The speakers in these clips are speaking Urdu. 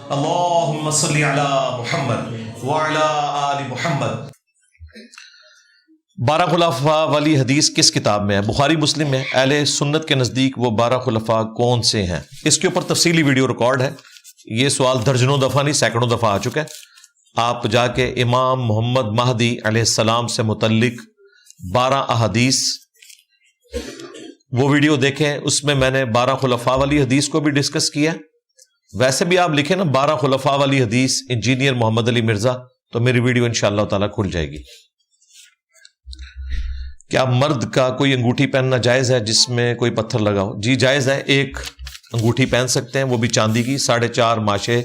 اللہم صلی علی محمد وعلی آل محمد۔ 12 خلفاء والی حدیث کس کتاب میں ہے؟ بخاری مسلم میں۔ اہل سنت کے نزدیک وہ 12 خلفاء کون سے ہیں؟ اس کے اوپر تفصیلی ویڈیو ریکارڈ ہے۔ یہ سوال درجنوں دفعہ نہیں سینکڑوں دفعہ آ چکا ہے۔ آپ جا کے امام محمد مہدی علیہ السلام سے متعلق 12 احادیث وہ ویڈیو دیکھیں، اس میں نے 12 خلفاء والی حدیث کو بھی ڈسکس کیا۔ ویسے بھی آپ لکھیں نا 12 خلفاء والی حدیث انجینئر محمد علی مرزا تو میری ویڈیو انشاءاللہ تعالی کھل جائے گی۔ کیا مرد کا کوئی انگوٹھی پہننا جائز ہے جس میں کوئی پتھر لگا ہو؟ جی جائز ہے، ایک انگوٹھی پہن سکتے ہیں، وہ بھی چاندی کی، 4.5 ماشے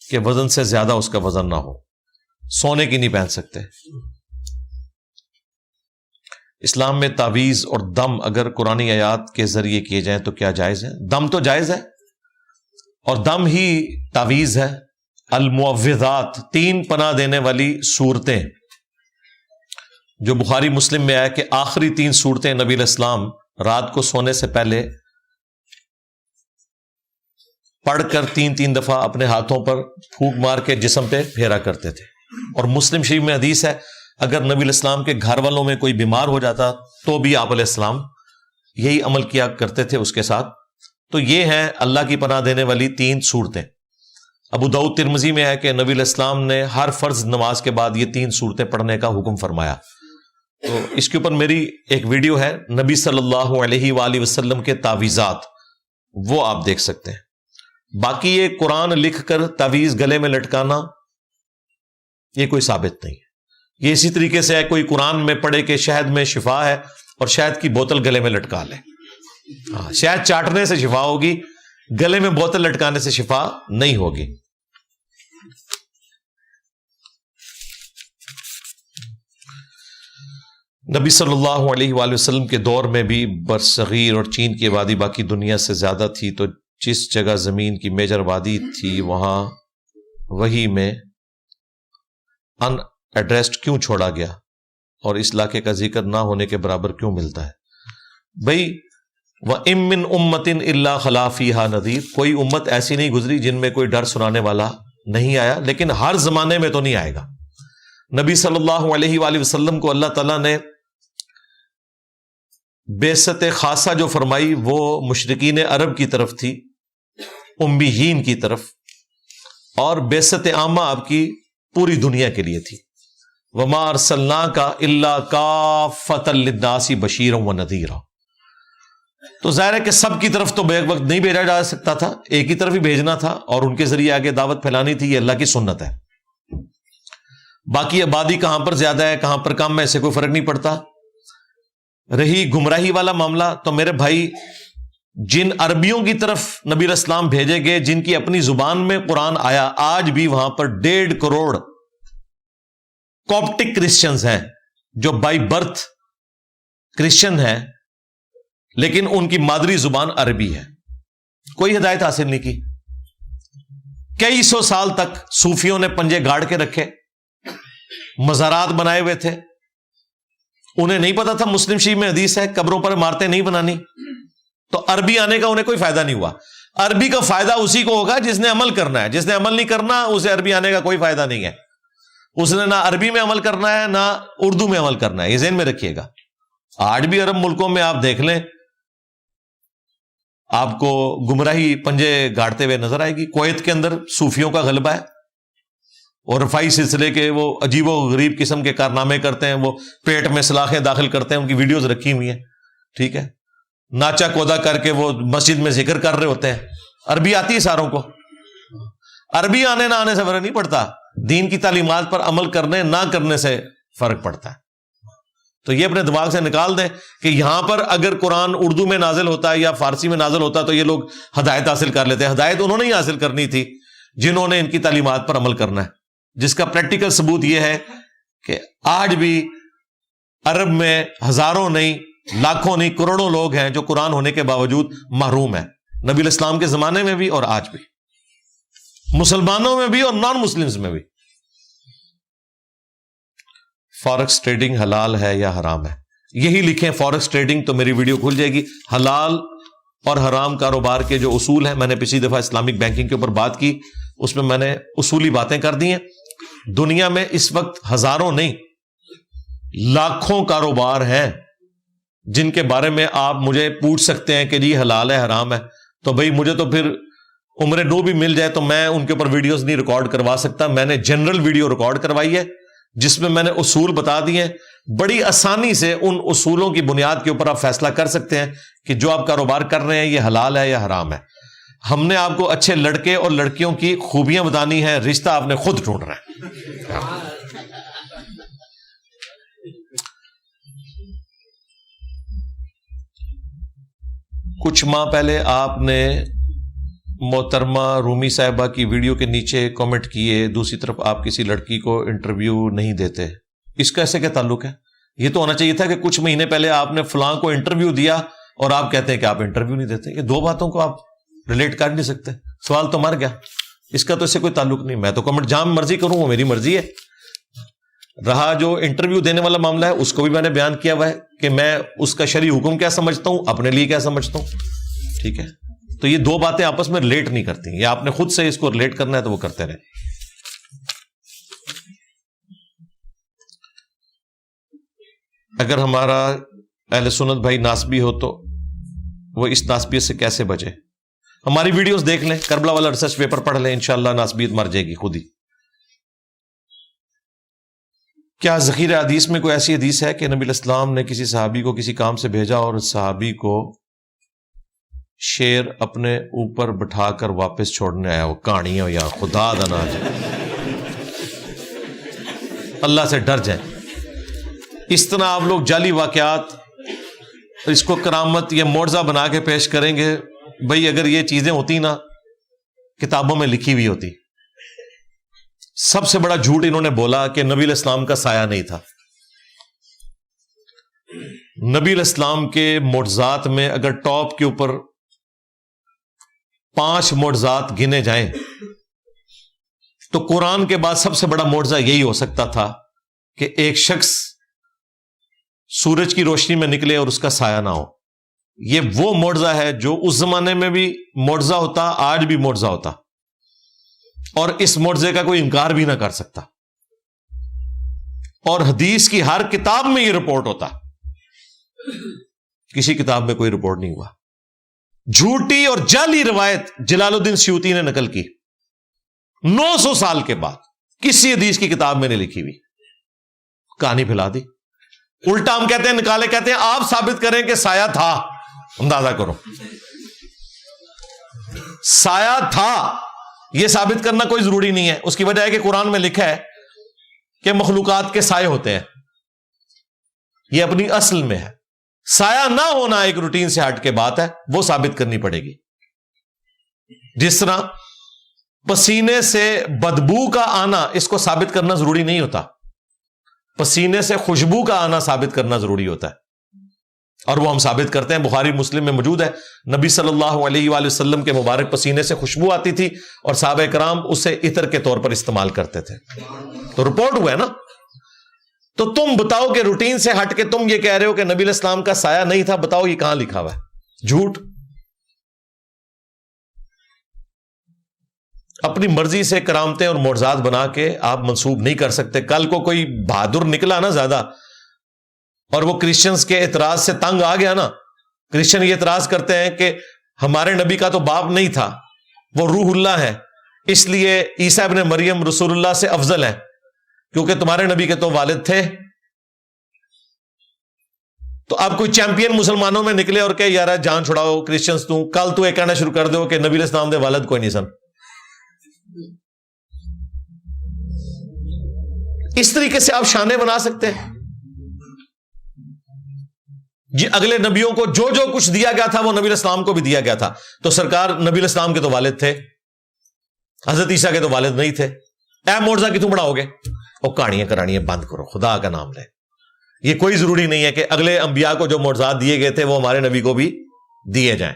کے وزن سے زیادہ اس کا وزن نہ ہو۔ سونے کی نہیں پہن سکتے۔ اسلام میں تعویذ اور دم اگر قرآن آیات کے ذریعے کیے جائیں تو کیا جائز ہے؟ دم تو جائز ہے اور دم ہی تعویذ ہے۔ المعوذات 3 پناہ دینے والی صورتیں جو بخاری مسلم میں آیا کہ آخری 3 صورتیں نبی علیہ السلام رات کو سونے سے پہلے پڑھ کر 3 دفعہ اپنے ہاتھوں پر پھونک مار کے جسم پہ پھیرا کرتے تھے۔ اور مسلم شریف میں حدیث ہے اگر نبی علیہ السلام کے گھر والوں میں کوئی بیمار ہو جاتا تو بھی آپ علیہ السلام یہی عمل کیا کرتے تھے اس کے ساتھ۔ تو یہ ہیں اللہ کی پناہ دینے والی 3 صورتیں۔ ابو داؤد ترمذی میں ہے کہ نبی علیہ السلام نے ہر فرض نماز کے بعد یہ 3 صورتیں پڑھنے کا حکم فرمایا۔ تو اس کے اوپر میری ایک ویڈیو ہے نبی صلی اللہ علیہ وآلہ وسلم کے تعویذات، وہ آپ دیکھ سکتے ہیں۔ باقی یہ قرآن لکھ کر تعویذ گلے میں لٹکانا یہ کوئی ثابت نہیں ہے۔ یہ اسی طریقے سے ہے کوئی قرآن میں پڑھے کہ شہد میں شفا ہے اور شہد کی بوتل گلے میں لٹکا لے۔ شہد چاٹنے سے شفا ہوگی، گلے میں بوتل لٹکانے سے شفا نہیں ہوگی۔ نبی صلی اللہ علیہ وآلہ وسلم کے دور میں بھی برصغیر اور چین کی آبادی باقی دنیا سے زیادہ تھی، تو جس جگہ زمین کی میجر آبادی تھی وہاں وہی میں ان ایڈریسڈ کیوں چھوڑا گیا اور اس علاقے کا ذکر نہ ہونے کے برابر کیوں ملتا ہے؟ بھئی وَإِن مِّن أُمَّةٍ إِلَّا خَلَا فِيهَا نَذِيرٌ، کوئی امت ایسی نہیں گزری جن میں کوئی ڈر سنانے والا نہیں آیا، لیکن ہر زمانے میں تو نہیں آئے گا۔ نبی صلی اللہ علیہ وآلہ وسلم کو اللہ تعالیٰ نے بعثت خاصہ جو فرمائی وہ مشرکین عرب کی طرف تھی، امیین کی طرف، اور بعثت عامہ آپ کی پوری دنیا کے لیے تھی۔ وَمَا أَرْسَلْنَاكَ إِلَّا كَافَّةً لِلنَّاسِ بَشِيرًا وَنَذِيرًا۔ تو ظاہر ہے کہ سب کی طرف تو بیک وقت نہیں بھیجا جا سکتا تھا، ایک ہی طرف ہی بھیجنا تھا اور ان کے ذریعے آگے دعوت پھیلانی تھی، یہ اللہ کی سنت ہے۔ باقی آبادی کہاں پر زیادہ ہے کہاں پر کم ہے اسے کوئی فرق نہیں پڑتا۔ رہی گمراہی والا معاملہ تو میرے بھائی جن عربیوں کی طرف نبی علیہ السلام بھیجے گئے جن کی اپنی زبان میں قرآن آیا، آج بھی وہاں پر 1.5 کروڑ کوپٹک کرسچنز ہیں جو بائی برتھ کرسچن ہیں لیکن ان کی مادری زبان عربی ہے، کوئی ہدایت حاصل نہیں کی۔ کئی 100 سال تک صوفیوں نے پنجے گاڑ کے رکھے، مزارات بنائے ہوئے تھے، انہیں نہیں پتا تھا مسلم شریف میں حدیث ہے قبروں پر عمارتیں نہیں بنانی، تو عربی آنے کا انہیں کوئی فائدہ نہیں ہوا۔ عربی کا فائدہ اسی کو ہوگا جس نے عمل کرنا ہے، جس نے عمل نہیں کرنا اسے عربی آنے کا کوئی فائدہ نہیں ہے۔ اس نے نہ عربی میں عمل کرنا ہے نہ اردو میں عمل کرنا ہے، یہ ذہن میں رکھیے گا۔ آج بھی عرب ملکوں میں آپ دیکھ لیں آپ کو گمراہی پنجے گاڑتے ہوئے نظر آئے گی۔ کویت کے اندر صوفیوں کا غلبہ ہے اور رفاعی سلسلے کے وہ عجیب و غریب قسم کے کارنامے کرتے ہیں، وہ پیٹ میں سلاخیں داخل کرتے ہیں، ان کی ویڈیوز رکھی ہوئی ہیں، ٹھیک ہے، ناچا کودا کر کے وہ مسجد میں ذکر کر رہے ہوتے ہیں۔ عربی آتی ہے ساروں کو، عربی آنے نہ آنے سے فرق نہیں پڑتا، دین کی تعلیمات پر عمل کرنے نہ کرنے سے فرق پڑتا ہے۔ تو یہ اپنے دماغ سے نکال دیں کہ یہاں پر اگر قرآن اردو میں نازل ہوتا ہے یا فارسی میں نازل ہوتا تو یہ لوگ ہدایت حاصل کر لیتے ہیں۔ ہدایت انہوں نے ہی حاصل کرنی تھی جنہوں نے ان کی تعلیمات پر عمل کرنا ہے، جس کا پریکٹیکل ثبوت یہ ہے کہ آج بھی عرب میں ہزاروں نہیں لاکھوں نہیں کروڑوں لوگ ہیں جو قرآن ہونے کے باوجود محروم ہیں، نبی علیہ السلام کے زمانے میں بھی اور آج بھی، مسلمانوں میں بھی اور نان مسلمز میں بھی۔ فارکس ٹریڈنگ حلال ہے یا حرام ہے؟ یہی لکھیں فارکس ٹریڈنگ تو میری ویڈیو کھل جائے گی۔ حلال اور حرام کاروبار کے جو اصول ہیں، میں نے پچھلی دفعہ اسلامک بینکنگ کے اوپر بات کی، اس میں میں نے اصولی باتیں کر دی ہیں. دنیا میں اس وقت ہزاروں نہیں لاکھوں کاروبار ہیں جن کے بارے میں آپ مجھے پوچھ سکتے ہیں کہ جی حلال ہے حرام ہے, تو بھئی مجھے تو پھر عمر نو بھی مل جائے تو میں ان کے اوپر ویڈیوز نہیں ریکارڈ کروا سکتا. میں نے جنرل ویڈیو ریکارڈ کروائی ہے جس میں نے اصول بتا دیے ہیں. بڑی آسانی سے ان اصولوں کی بنیاد کے اوپر آپ فیصلہ کر سکتے ہیں کہ جو آپ کاروبار کر رہے ہیں یہ حلال ہے یا حرام ہے. ہم نے آپ کو اچھے لڑکے اور لڑکیوں کی خوبیاں بتانی ہیں, رشتہ آپ نے خود ڈھونڈنا ہے. کچھ ماہ پہلے آپ نے محترمہ رومی صاحبہ کی ویڈیو کے نیچے کامنٹ کیے, دوسری طرف آپ کسی لڑکی کو انٹرویو نہیں دیتے. اس کا ایسے کیا تعلق ہے؟ یہ تو ہونا چاہیے تھا کہ کچھ مہینے پہلے آپ نے فلاں کو انٹرویو دیا اور آپ کہتے ہیں کہ آپ انٹرویو نہیں دیتے. یہ دو باتوں کو آپ ریلیٹ کر نہیں سکتے. سوال تو مر گیا, اس کا تو اس سے کوئی تعلق نہیں. میں تو کمنٹ جہاں مرضی کروں, وہ میری مرضی ہے. رہا جو انٹرویو دینے والا معاملہ ہے, اس کو بھی میں نے بیان کیا ہوا ہے کہ میں اس کا شرعی حکم کیا سمجھتا ہوں, اپنے لیے کیا سمجھتا ہوں. ٹھیک ہے, تو یہ دو باتیں آپس میں ریلیٹ نہیں کرتی. یا آپ نے خود سے اس کو ریلیٹ کرنا ہے تو وہ کرتے رہے. اگر ہمارا اہل سنت بھائی ناسبی ہو تو وہ اس ناسبیت سے کیسے بچے؟ ہماری ویڈیوز دیکھ لیں, کربلا والا ریسرچ پیپر پڑھ لیں, انشاءاللہ ناسبیت مر جائے گی خود ہی. کیا ذخیرہ حدیث میں کوئی ایسی حدیث ہے کہ نبی علیہ السلام نے کسی صحابی کو کسی کام سے بھیجا اور صحابی کو شیر اپنے اوپر بٹھا کر واپس چھوڑنے آیا؟ وہ کہانی ہے یا خدا دنا جائے, اللہ سے ڈر جائیں. اس طرح آپ لوگ جعلی واقعات اس کو کرامت یا معجزہ بنا کے پیش کریں گے. بھئی اگر یہ چیزیں ہوتی نا کتابوں میں لکھی ہوئی ہوتی. سب سے بڑا جھوٹ انہوں نے بولا کہ نبی علیہ السلام کا سایہ نہیں تھا. نبی علیہ السلام کے معجزات میں اگر ٹاپ کے اوپر 5 معجزات گنے جائیں تو قرآن کے بعد سب سے بڑا معجزہ یہی ہو سکتا تھا کہ ایک شخص سورج کی روشنی میں نکلے اور اس کا سایہ نہ ہو. یہ وہ معجزہ ہے جو اس زمانے میں بھی معجزہ ہوتا, آج بھی معجزہ ہوتا, اور اس معجزے کا کوئی انکار بھی نہ کر سکتا. اور حدیث کی ہر کتاب میں یہ رپورٹ ہوتا, کسی کتاب میں کوئی رپورٹ نہیں ہوا. جھوٹی اور جعلی روایت جلال الدین سیوطی نے نقل کی 900 سال کے بعد, کسی حدیث کی کتاب میں نہیں لکھی ہوئی. کہانی پھیلا دی. الٹا ہم کہتے ہیں, نکالے کہتے ہیں آپ ثابت کریں کہ سایہ تھا. اندازہ کرو, سایہ تھا یہ ثابت کرنا کوئی ضروری نہیں ہے. اس کی وجہ ہے کہ قرآن میں لکھا ہے کہ مخلوقات کے سائے ہوتے ہیں, یہ اپنی اصل میں ہے. سایہ نہ ہونا ایک روٹین سے ہٹ کے بات ہے, وہ ثابت کرنی پڑے گی. جس طرح پسینے سے بدبو کا آنا اس کو ثابت کرنا ضروری نہیں ہوتا, پسینے سے خوشبو کا آنا ثابت کرنا ضروری ہوتا ہے, اور وہ ہم ثابت کرتے ہیں. بخاری مسلم میں موجود ہے, نبی صلی اللہ علیہ وآلہ وسلم کے مبارک پسینے سے خوشبو آتی تھی اور صحابہ کرام اسے عطر کے طور پر استعمال کرتے تھے. تو رپورٹ ہوا ہے نا. تو تم بتاؤ کہ روٹین سے ہٹ کے تم یہ کہہ رہے ہو کہ نبی علیہ السلام کا سایہ نہیں تھا, بتاؤ یہ کہاں لکھا ہوا ہے؟ جھوٹ. اپنی مرضی سے کرامتیں اور معجزات بنا کے آپ منسوب نہیں کر سکتے. کل کو کوئی بہادر نکلا نا زیادہ اور وہ کرسچنز کے اعتراض سے تنگ آ گیا نا, کرسچن یہ اعتراض کرتے ہیں کہ ہمارے نبی کا تو باپ نہیں تھا, وہ روح اللہ ہے, اس لیے عیسیٰ ابن مریم رسول اللہ سے افضل ہے کیونکہ تمہارے نبی کے تو والد تھے. تو اب کوئی چیمپئن مسلمانوں میں نکلے اور کہ یار جان چھڑاؤ کرسچنز, کل تو یہ کہنا شروع کر دو کہ نبی علیہ السلام دے والد کوئی نہیں سن. اس طریقے سے آپ شانے بنا سکتے ہیں. جی اگلے نبیوں کو جو جو کچھ دیا گیا تھا وہ نبی علیہ السلام کو بھی دیا گیا تھا. تو سرکار نبی علیہ السلام کے تو والد تھے, حضرت عیسیٰ کے تو والد نہیں تھے. اے معجزہ کی تم بڑھاؤ گے؟ اور کہانیاں کرانیاں بند کرو, خدا کا نام لے. یہ کوئی ضروری نہیں ہے کہ اگلے انبیاء کو جو معجزات دیے گئے تھے وہ ہمارے نبی کو بھی دیے جائیں,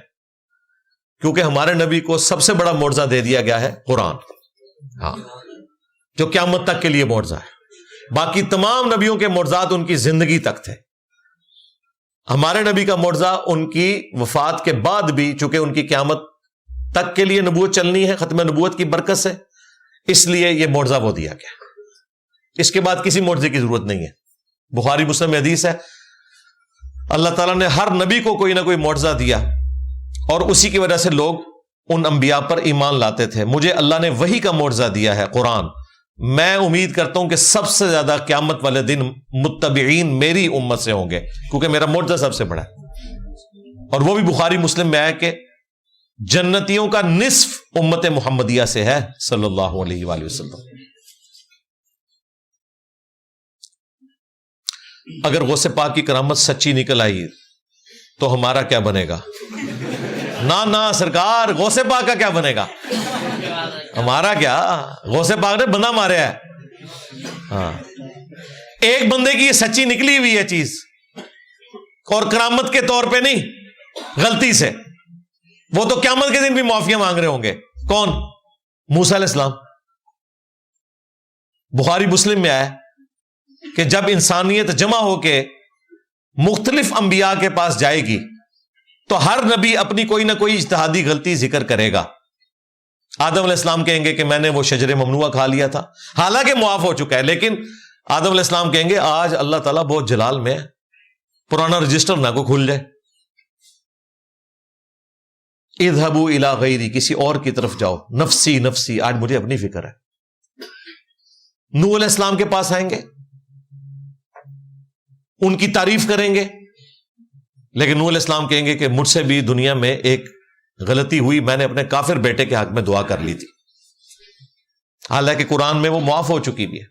کیونکہ ہمارے نبی کو سب سے بڑا معجزہ دے دیا گیا ہے قرآن, ہاں, جو قیامت تک کے لیے معجزہ ہے. باقی تمام نبیوں کے معجزات ان کی زندگی تک تھے. ہمارے نبی کا معجزہ ان کی وفات کے بعد بھی, چونکہ ان کی قیامت تک کے لیے نبوت چلنی ہے, ختم نبوت کی برکت سے, اس لیے یہ معجزہ وہ دیا گیا. اس کے بعد کسی معجزے کی ضرورت نہیں ہے. بخاری مسلم میں حدیث ہے اللہ تعالیٰ نے ہر نبی کو کوئی نہ کوئی معجزہ دیا اور اسی کی وجہ سے لوگ ان انبیاء پر ایمان لاتے تھے. مجھے اللہ نے وحی کا معجزہ دیا ہے قرآن. میں امید کرتا ہوں کہ سب سے زیادہ قیامت والے دن متبعین میری امت سے ہوں گے کیونکہ میرا معجزہ سب سے بڑا ہے. اور وہ بھی بخاری مسلم میں آیا کہ جنتیوں کا نصف امت محمدیہ سے ہے صلی اللہ علیہ وآلہ وسلم. اگر غوث پاک کی کرامت سچی نکل آئی تو ہمارا کیا بنے گا؟ نہ سرکار، غوث پاک کا کیا بنے گا؟ ہمارا کیا، غوث پاک نے بندہ مارے ہے. ہاں، ایک بندے کی یہ سچی نکلی ہوئی ہے چیز، اور کرامت کے طور پہ نہیں، غلطی سے. وہ تو قیامت کے دن بھی معافیاں مانگ رہے ہوں گے. کون؟ موسیٰ علیہ السلام. بخاری مسلم میں آیا کہ جب انسانیت جمع ہو کے مختلف انبیاء کے پاس جائے گی تو ہر نبی اپنی کوئی نہ کوئی اجتہادی غلطی ذکر کرے گا. آدم علیہ السلام کہیں گے کہ میں نے وہ شجر ممنوعہ کھا لیا تھا، حالانکہ معاف ہو چکا ہے، لیکن آدم علیہ السلام کہیں گے آج اللہ تعالیٰ بہت جلال میں ہے، پرانا رجسٹر نہ کو کھل جائے. اذهبوا الی غیری، کسی اور کی طرف جاؤ، نفسی نفسی، آج مجھے اپنی فکر ہے. نوح علیہ السلام کے پاس آئیں گے، ان کی تعریف کریں گے، لیکن نوح علیہ السلام کہیں گے کہ مجھ سے بھی دنیا میں ایک غلطی ہوئی، میں نے اپنے کافر بیٹے کے حق میں دعا کر لی تھی، حالانکہ قرآن میں وہ معاف ہو چکی بھی ہے.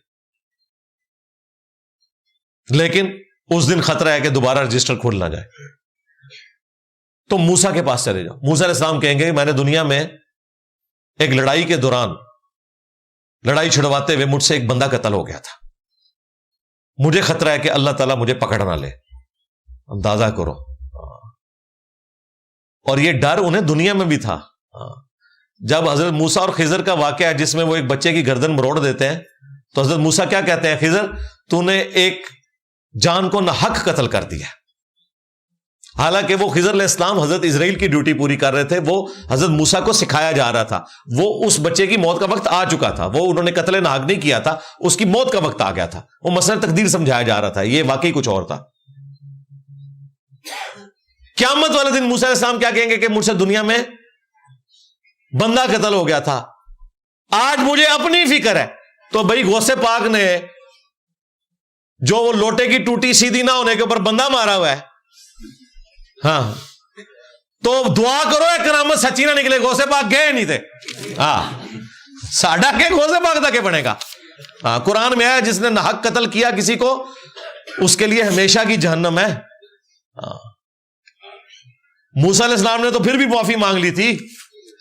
لیکن اس دن خطرہ ہے کہ دوبارہ رجسٹر کھول نہ جائے. تو موسیٰ کے پاس چلے جاؤ. موسیٰ علیہ السلام کہیں گے میں نے دنیا میں ایک لڑائی کے دوران لڑائی چھڑواتے ہوئے مجھ سے ایک بندہ قتل ہو گیا تھا، مجھے خطرہ ہے کہ اللہ تعالیٰ مجھے پکڑ نہ لے. اندازہ کرو. اور یہ ڈر انہیں دنیا میں بھی تھا. جب حضرت موسیٰ اور خضر کا واقعہ ہے جس میں وہ ایک بچے کی گردن مروڑ دیتے ہیں تو حضرت موسیٰ کیا کہتے ہیں، خضر تو نے ایک جان کو ناحق قتل کر دیا. حالانکہ وہ خضر علیہ السلام حضرت اسرائیل کی ڈیوٹی پوری کر رہے تھے، وہ حضرت موسیٰ کو سکھایا جا رہا تھا. وہ اس بچے کی موت کا وقت آ چکا تھا، وہ انہوں نے قتل ناحق نہیں کیا تھا، اس کی موت کا وقت آ گیا تھا، وہ مسئلہ تقدیر سمجھایا جا رہا تھا، یہ واقعی کچھ اور تھا. قیامت والے دن موسیٰ علیہ السلام کیا کہیں گے کہ مجھ سے دنیا میں بندہ قتل ہو گیا تھا، آج مجھے اپنی فکر ہے. تو بھائی غوث پاک نے جو وہ لوٹے کی ٹوٹی سیدھی نہ ہونے کے اوپر بندہ مارا ہوا ہے، ہاں تو دعا کرو اے کرامت سچی نہ نکلے. غوث پاک گئے نہیں تھے، ہاں ساڈا کے غوث پاک تھا کہ بنے گا. ہاں قرآن میں ہے جس نے ناحق قتل کیا کسی کو اس کے لیے ہمیشہ کی جہنم ہے. موسیٰ علیہ السلام نے تو پھر بھی معافی مانگ لی تھی،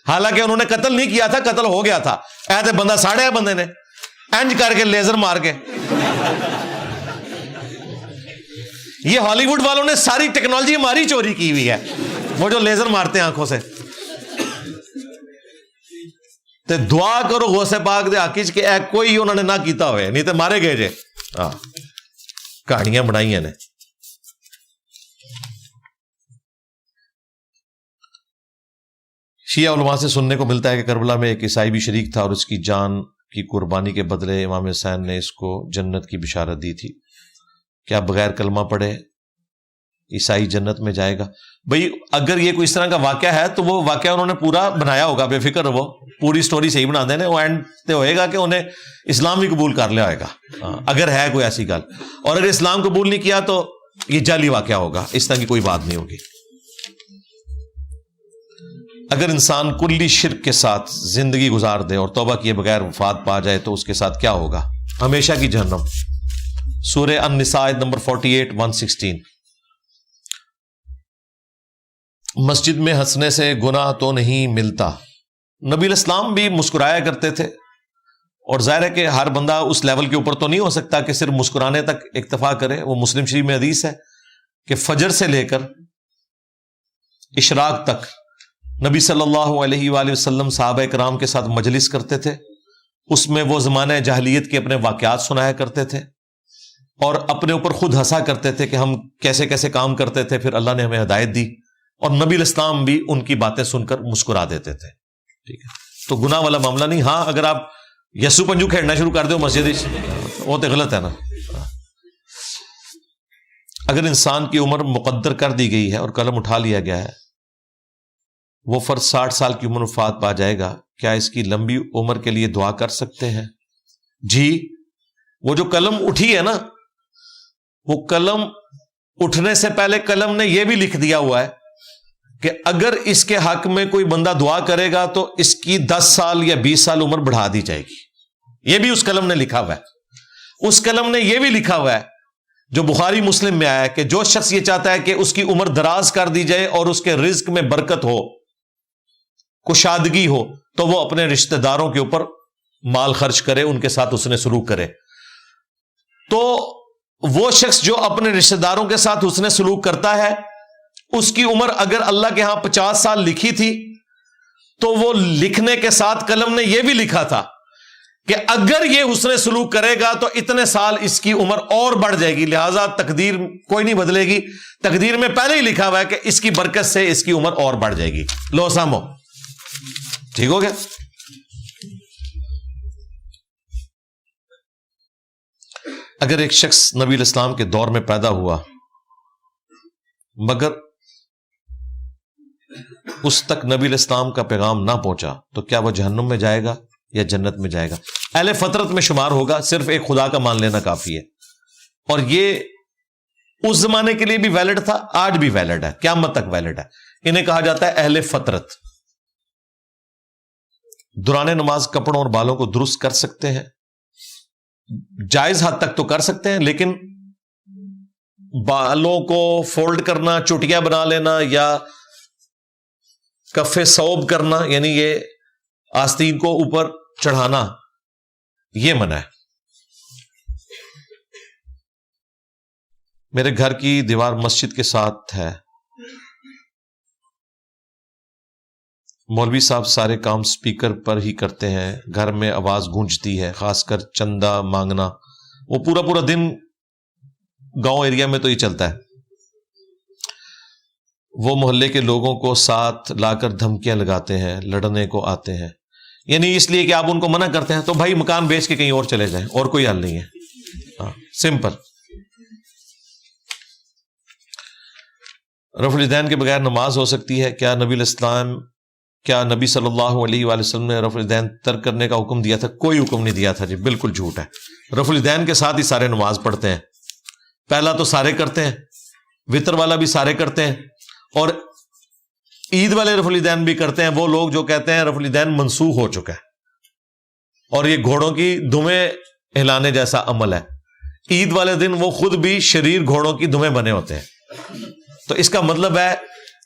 حالانکہ انہوں نے قتل نہیں کیا تھا، قتل ہو گیا تھا. ایسے بندہ ساڑے ہے بندے نے انج کر کے لیزر مار کے. یہ ہالی ووڈ والوں نے ساری ٹیکنالوجی ہماری چوری کی ہوئی ہے، وہ جو لیزر مارتے ہیں آنکھوں سے. تے دعا کرو غوث پاک دے حق وچ کہ اے کوئی انہوں نے نہ کیتا ہوئے، نہیں تے مارے گئے جے. کہانیاں بنائی نے. شیعہ علماء سے سننے کو ملتا ہے کہ کربلا میں ایک عیسائی بھی شریک تھا اور اس کی جان کی قربانی کے بدلے امام حسین نے اس کو جنت کی بشارت دی تھی. کیا بغیر کلمہ پڑھے عیسائی جنت میں جائے گا؟ بھئی اگر یہ کوئی اس طرح کا واقعہ ہے تو وہ واقعہ انہوں نے پورا بنایا ہوگا، بے فکر وہ پوری سٹوری صحیح بنا دینے، وہ اینڈ تے ہوئے گا کہ انہیں اسلام بھی قبول کر لیا ہوئے گا اگر ہے کوئی ایسی گل. اور اگر اسلام قبول نہیں کیا تو یہ جعلی واقعہ ہوگا، اس طرح کی کوئی بات نہیں ہوگی. اگر انسان کلی شرک کے ساتھ زندگی گزار دے اور توبہ کیے بغیر وفات پا جائے تو اس کے ساتھ کیا ہوگا؟ ہمیشہ کی جہنم. سورہ النساء نمبر 48 116. مسجد میں ہنسنے سے گناہ تو نہیں ملتا. نبی علیہ السلام بھی مسکرایا کرتے تھے، اور ظاہر ہے کہ ہر بندہ اس لیول کے اوپر تو نہیں ہو سکتا کہ صرف مسکرانے تک اکتفا کرے. وہ مسلم شریف میں حدیث ہے کہ فجر سے لے کر اشراق تک نبی صلی اللہ علیہ وآلہ وسلم صحابہ کرام کے ساتھ مجلس کرتے تھے. اس میں وہ زمانہ جاہلیت کے اپنے واقعات سنایا کرتے تھے اور اپنے اوپر خود ہنسا کرتے تھے کہ ہم کیسے کیسے کام کرتے تھے، پھر اللہ نے ہمیں ہدایت دی، اور نبی علیہ السلام بھی ان کی باتیں سن کر مسکرا دیتے تھے. ٹھیک ہے، تو گناہ والا معاملہ نہیں. ہاں اگر آپ یسو پنجو کھیلنا شروع کر دو مسجد، وہ تو غلط ہے نا۔ اگر انسان کی عمر مقدر کر دی گئی ہے اور قلم اٹھا لیا گیا ہے، وہ فرد 60 سال کی عمر وفات پا جائے گا، کیا اس کی لمبی عمر کے لیے دعا کر سکتے ہیں؟ جی، وہ جو قلم اٹھی ہے نا، وہ قلم اٹھنے سے پہلے قلم نے یہ بھی لکھ دیا ہوا ہے کہ اگر اس کے حق میں کوئی بندہ دعا کرے گا تو اس کی 10 سال یا 20 سال عمر بڑھا دی جائے گی۔ یہ بھی اس قلم نے لکھا ہوا ہے۔ اس قلم نے یہ بھی لکھا ہوا ہے جو بخاری مسلم میں آیا ہے کہ جو شخص یہ چاہتا ہے کہ اس کی عمر دراز کر دی جائے اور اس کے رزق میں برکت ہو، کشادگی ہو، تو وہ اپنے رشتہ داروں کے اوپر مال خرچ کرے، ان کے ساتھ حسن سلوک کرے۔ تو وہ شخص جو اپنے رشتہ داروں کے ساتھ حسن سلوک کرتا ہے، اس کی عمر اگر اللہ کے ہاں 50 سال لکھی تھی تو وہ لکھنے کے ساتھ قلم نے یہ بھی لکھا تھا کہ اگر یہ حسن سلوک کرے گا تو اتنے سال اس کی عمر اور بڑھ جائے گی، لہذا تقدیر کوئی نہیں بدلے گی، تقدیر میں پہلے ہی لکھا ہوا ہے کہ اس کی برکت سے اس کی عمر اور بڑھ جائے گی۔ لو سامو، ٹھیک ہو گیا؟ اگر ایک شخص نبی الاسلام کے دور میں پیدا ہوا مگر اس تک نبی الاسلام کا پیغام نہ پہنچا تو کیا وہ جہنم میں جائے گا یا جنت میں جائے گا؟ اہل فطرت میں شمار ہوگا، صرف ایک خدا کا مان لینا کافی ہے، اور یہ اس زمانے کے لیے بھی ویلڈ تھا، آج بھی ویلڈ ہے، قیامت تک ویلڈ ہے۔ انہیں کہا جاتا ہے اہل فطرت۔ دوران نماز کپڑوں اور بالوں کو درست کر سکتے ہیں، جائز حد تک تو کر سکتے ہیں، لیکن بالوں کو فولڈ کرنا، چوٹیاں بنا لینا یا کف صوب کرنا، یعنی یہ آستین کو اوپر چڑھانا، یہ منع ہے۔ میرے گھر کی دیوار مسجد کے ساتھ ہے، مولوی صاحب سارے کام سپیکر پر ہی کرتے ہیں، گھر میں آواز گونجتی ہے، خاص کر چندہ مانگنا، وہ پورا دن گاؤں ایریا میں تو یہ چلتا ہے۔ وہ محلے کے لوگوں کو ساتھ لا کر دھمکیاں لگاتے ہیں، لڑنے کو آتے ہیں، یعنی اس لیے کہ آپ ان کو منع کرتے ہیں تو بھائی مکان بیچ کے کہیں اور چلے جائیں، اور کوئی حل نہیں ہے، سمپل۔ رفع الیدین کے بغیر نماز ہو سکتی ہے؟ کیا نبی صلی اللہ علیہ وآلہ وسلم نے رفع الیدین ترک کرنے کا حکم دیا تھا؟ کوئی حکم نہیں دیا تھا جی، بالکل جھوٹ ہے۔ رفع الیدین کے ساتھ ہی سارے نماز پڑھتے ہیں، پہلا تو سارے کرتے ہیں، وطر والا بھی سارے کرتے ہیں، اور عید والے رفع الیدین بھی کرتے ہیں۔ وہ لوگ جو کہتے ہیں رفع الیدین منسوخ ہو چکا ہے اور یہ گھوڑوں کی دمیں ہلانے جیسا عمل ہے، عید والے دن وہ خود بھی شریر گھوڑوں کی دمیں بنے ہوتے ہیں، تو اس کا مطلب ہے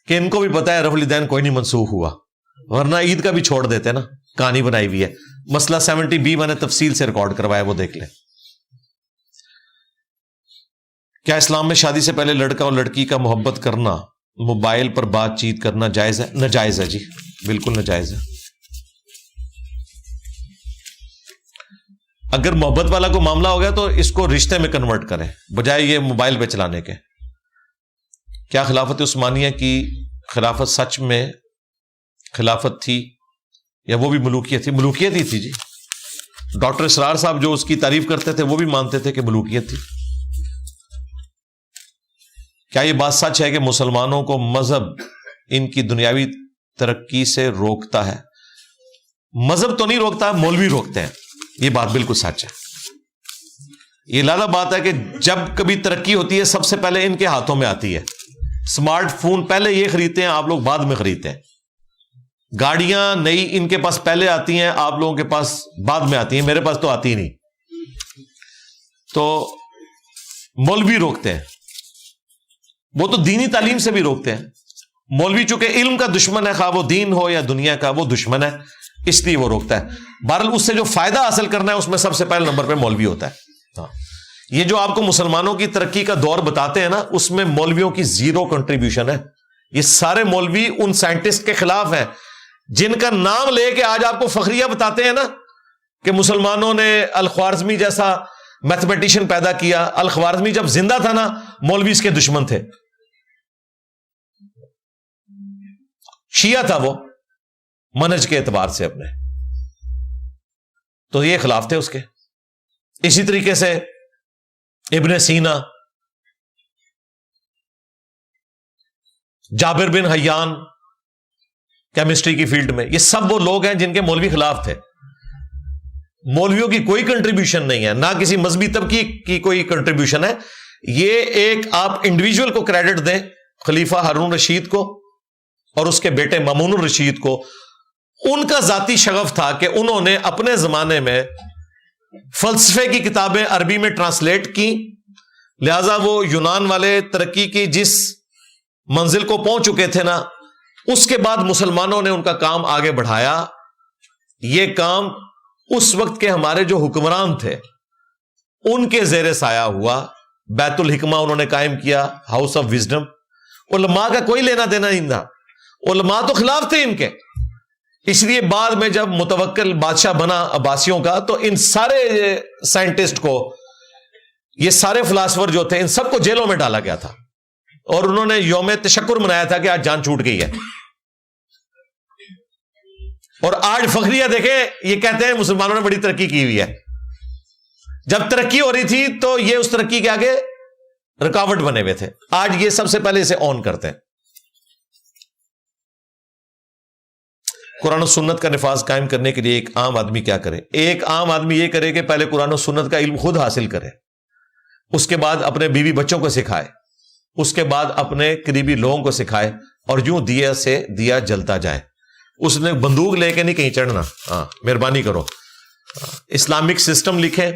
کہ ان کو بھی پتا ہے رفع الیدین کوئی نہیں منسوخ ہوا، ورنہ عید کا بھی چھوڑ دیتے نا، کہانی بنائی ہوئی ہے۔ مسئلہ 70B میں نے تفصیل سے ریکارڈ کروایا، وہ دیکھ لیں۔ کیا اسلام میں شادی سے پہلے لڑکا اور لڑکی کا محبت کرنا، موبائل پر بات چیت کرنا جائز ہے؟ ناجائز ہے جی، بالکل ناجائز ہے۔ اگر محبت والا کو معاملہ ہو گیا تو اس کو رشتے میں کنورٹ کریں بجائے یہ موبائل پہ چلانے کے۔ کیا خلافت عثمانیہ کی خلافت سچ میں خلافت تھی یا وہ بھی ملوکیت تھی؟ ملوکیت ہی تھی جی۔ ڈاکٹر اسرار صاحب جو اس کی تعریف کرتے تھے وہ بھی مانتے تھے کہ ملوکیت تھی۔ کیا یہ بات سچ ہے کہ مسلمانوں کو مذہب ان کی دنیاوی ترقی سے روکتا ہے؟ مذہب تو نہیں روکتا، مولوی روکتے ہیں، یہ بات بالکل سچ ہے۔ یہ لازم بات ہے کہ جب کبھی ترقی ہوتی ہے سب سے پہلے ان کے ہاتھوں میں آتی ہے۔ سمارٹ فون پہلے یہ خریدتے ہیں، آپ لوگ بعد میں خریدتے ہیں۔ گاڑیاں نئی ان کے پاس پہلے آتی ہیں، آپ لوگوں کے پاس بعد میں آتی ہیں، میرے پاس تو آتی ہی نہیں۔ تو مولوی روکتے ہیں، وہ تو دینی تعلیم سے بھی روکتے ہیں۔ مولوی چونکہ علم کا دشمن ہے، خواہ وہ دین ہو یا دنیا کا، وہ دشمن ہے، اس لیے وہ روکتا ہے۔ بہرحال اس سے جو فائدہ حاصل کرنا ہے اس میں سب سے پہلے نمبر پہ مولوی ہوتا ہے۔ یہ جو آپ کو مسلمانوں کی ترقی کا دور بتاتے ہیں نا، اس میں مولویوں کی زیرو کنٹریبیوشن ہے۔ یہ سارے مولوی ان سائنٹسٹ کے خلاف ہیں جن کا نام لے کے آج آپ کو فخریہ بتاتے ہیں نا کہ مسلمانوں نے الخوارزمی جیسا میتھمیٹیشین پیدا کیا۔ الخوارزمی جب زندہ تھا نا، مولوی اس کے دشمن تھے، شیعہ تھا وہ منہج کے اعتبار سے اپنے۔ تو یہ خلاف تھے اس کے. اسی طریقے سے ابن سینا، جابر بن حیان کیمسٹری کی فیلڈ میں، یہ سب وہ لوگ ہیں جن کے مولوی خلاف تھے. مولویوں کی کوئی کنٹریبیوشن نہیں ہے، نہ کسی مذہبی طبقے کی کوئی کنٹریبیوشن ہے. یہ ایک آپ انڈیویجول کو کریڈٹ دیں، خلیفہ ہارون رشید کو اور اس کے بیٹے مامون الرشید کو. ان کا ذاتی شغف تھا کہ انہوں نے اپنے زمانے میں فلسفے کی کتابیں عربی میں ٹرانسلیٹ کی، لہذا وہ یونان والے ترقی کی جس منزل کو پہنچ چکے تھے نا، اس کے بعد مسلمانوں نے ان کا کام آگے بڑھایا. یہ کام اس وقت کے ہمارے جو حکمران تھے ان کے زیر سایہ ہوا. بیت الحکمہ انہوں نے قائم کیا، ہاؤس آف وزڈم. علماء کا کوئی لینا دینا نہیں تھا، علماء تو خلاف تھے ان کے. اس لیے بعد میں جب متوکل بادشاہ بنا عباسیوں کا، تو ان سارے سائنٹسٹ کو، یہ سارے فلاسفر جو تھے، ان سب کو جیلوں میں ڈالا گیا تھا اور انہوں نے یوم تشکر منایا تھا کہ آج جان چھوٹ گئی ہے. اور آج فخریہ دیکھیں، یہ کہتے ہیں مسلمانوں نے بڑی ترقی کی ہوئی ہے. جب ترقی ہو رہی تھی تو یہ اس ترقی کے آگے رکاوٹ بنے ہوئے تھے. آج یہ سب سے پہلے اسے آن کرتے ہیں. قرآن و سنت کا نفاذ قائم کرنے کے لیے ایک عام آدمی کیا کرے؟ ایک عام آدمی یہ کرے کہ پہلے قرآن و سنت کا علم خود حاصل کرے، اس کے بعد اپنے بیوی بچوں کو سکھائے، اس کے بعد اپنے قریبی لوگوں کو سکھائے، اور یوں دیا سے دیا جلتا جائے. اس نے بندوق لے کے نہیں کہیں چڑھنا. ہاں مہربانی کرو، اسلامک سسٹم لکھیں،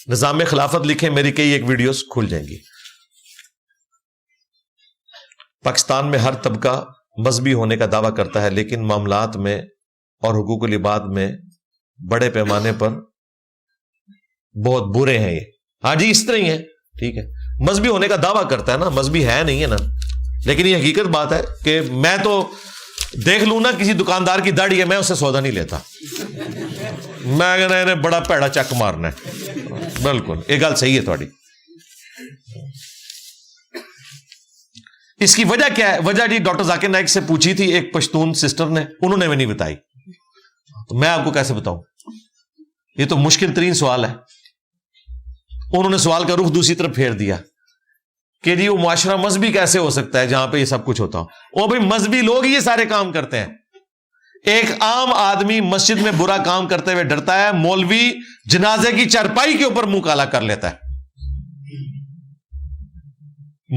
نظام خلافت لکھیں، میری کئی ایک ویڈیوز کھل جائیں گی. پاکستان میں ہر طبقہ مذہبی ہونے کا دعویٰ کرتا ہے، لیکن معاملات میں اور حقوق العباد میں بڑے پیمانے پر بہت برے ہیں یہ. ہاں جی اس طرح ہی ہے، ٹھیک ہے. مذہبی ہونے کا دعویٰ کرتا ہے نا، مذہبی ہے نہیں ہے نا، لیکن یہ حقیقت بات ہے کہ میں تو دیکھ لوں نا کسی دکاندار کی داڑھی ہے، میں اسے سودا نہیں لیتا، میں کہنا انہیں بڑا پیڑا چک مارنا ہے. بالکل یہ گل صحیح ہے تھوڑی. اس کی وجہ کیا ہے؟ وجہ جی ڈاکٹر ذاکر نائک سے پوچھی تھی ایک پشتون سسٹر نے، انہوں نے بھی نہیں بتائی، تو میں آپ کو کیسے بتاؤں؟ یہ تو مشکل ترین سوال ہے. انہوں نے سوال کا رخ دوسری طرف پھیر دیا کہ جی وہ معاشرہ مذہبی کیسے ہو سکتا ہے جہاں پہ یہ سب کچھ ہوتا ہو؟ وہ بھائی مذہبی لوگ ہی یہ سارے کام کرتے ہیں. ایک عام آدمی مسجد میں برا کام کرتے ہوئے ڈرتا ہے، مولوی جنازے کی چارپائی کے اوپر منہ کالا کر لیتا ہے.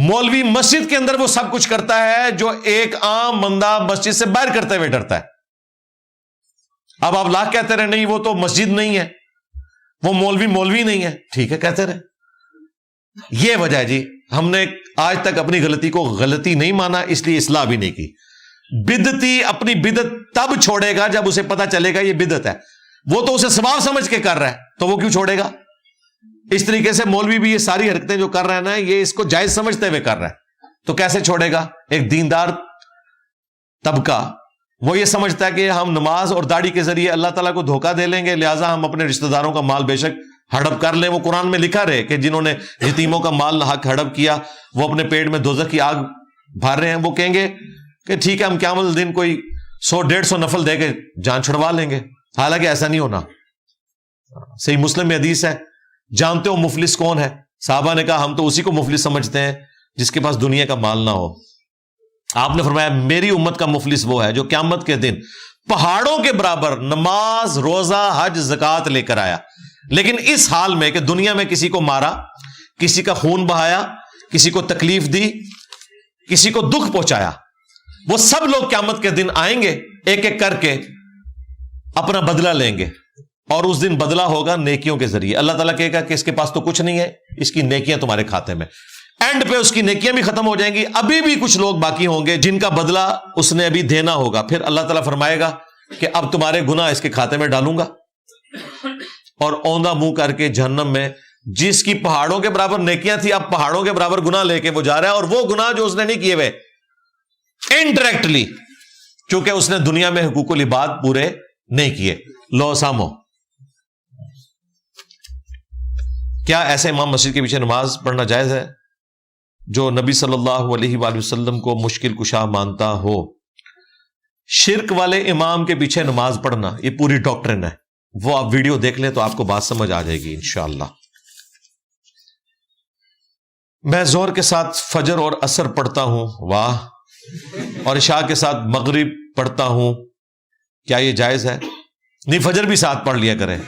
مولوی مسجد کے اندر وہ سب کچھ کرتا ہے جو ایک عام بندہ مسجد سے باہر کرتے ہوئے ڈرتا ہے. اب آپ لاکھ کہتے رہے نہیں وہ تو مسجد نہیں ہے، وہ مولوی نہیں ہے، ٹھیک ہے کہتے رہے. یہ وجہ ہے جی، ہم نے آج تک اپنی غلطی کو غلطی نہیں مانا، اس لیے اصلاح بھی نہیں کی. بدعتی اپنی بدعت تب چھوڑے گا جب اسے پتا چلے گا یہ بدعت ہے. وہ تو اسے ثواب سمجھ کے کر رہا ہے، تو وہ کیوں چھوڑے گا؟ اس طریقے سے مولوی بھی یہ ساری حرکتیں جو کر رہا ہے نا، یہ اس کو جائز سمجھتے ہوئے کر رہا ہے، تو کیسے چھوڑے گا؟ ایک دیندار طبقہ وہ یہ سمجھتا ہے کہ ہم نماز اور داڑھی کے ذریعے اللہ تعالیٰ کو دھوکہ دے لیں گے، لہٰذا ہم اپنے رشتہ داروں کا مال بے شک ہڑپ کر لیں. وہ قرآن میں لکھا رہے کہ جنہوں نے یتیموں کا مال حق ہڑپ کیا وہ اپنے پیٹ میں دوزخ کی آگ بھر رہے ہیں. وہ کہیں گے کہ ٹھیک ہے ہم قیامت الدین کوئی 100-150 نفل دے کے جان چھڑوا لیں گے. حالانکہ ایسا نہیں ہونا. صحیح مسلم میں حدیث ہے، جانتے ہو مفلس کون ہے؟ صحابہ نے کہا ہم تو اسی کو مفلس سمجھتے ہیں جس کے پاس دنیا کا مال نہ ہو. آپ نے فرمایا میری امت کا مفلس وہ ہے جو قیامت کے دن پہاڑوں کے برابر نماز، روزہ، حج، زکوٰۃ لے کر آیا، لیکن اس حال میں کہ دنیا میں کسی کو مارا، کسی کا خون بہایا، کسی کو تکلیف دی، کسی کو دکھ پہنچایا. وہ سب لوگ قیامت کے دن آئیں گے ایک ایک کر کے اپنا بدلہ لیں گے، اور اس دن بدلہ ہوگا نیکیوں کے ذریعے. اللہ تعالیٰ کہے گا کہ اس کے پاس تو کچھ نہیں ہے، اس کی نیکیاں تمہارے کھاتے میں. اینڈ پہ اس کی نیکیاں بھی ختم ہو جائیں گی، ابھی بھی کچھ لوگ باقی ہوں گے جن کا بدلہ اس نے ابھی دینا ہوگا. پھر اللہ تعالیٰ فرمائے گا کہ اب تمہارے گناہ اس کے کھاتے میں ڈالوں گا، اور اوندا منہ کر کے جہنم میں، جس کی پہاڑوں کے برابر نیکیاں تھی اب پہاڑوں کے برابر گناہ لے کے وہ جا رہا ہے. اور وہ گناہ جو اس نے نہیں کیے ہوئے انڈائریکٹلی، چونکہ اس نے دنیا میں حقوق العباد پورے نہیں کیے. لو سامو، کیا ایسے امام مسجد کے پیچھے نماز پڑھنا جائز ہے جو نبی صلی اللہ علیہ وآلہ وسلم کو مشکل کشا مانتا ہو؟ شرک والے امام کے پیچھے نماز پڑھنا یہ پوری ڈاکٹرن ہے. وہ آپ ویڈیو دیکھ لیں تو آپ کو بات سمجھ آ جائے گی انشاءاللہ. میں ظہر کے ساتھ فجر اور عصر پڑھتا ہوں، واہ، اور عشاء کے ساتھ مغرب پڑھتا ہوں، کیا یہ جائز ہے؟ نہیں، فجر بھی ساتھ پڑھ لیا کریں.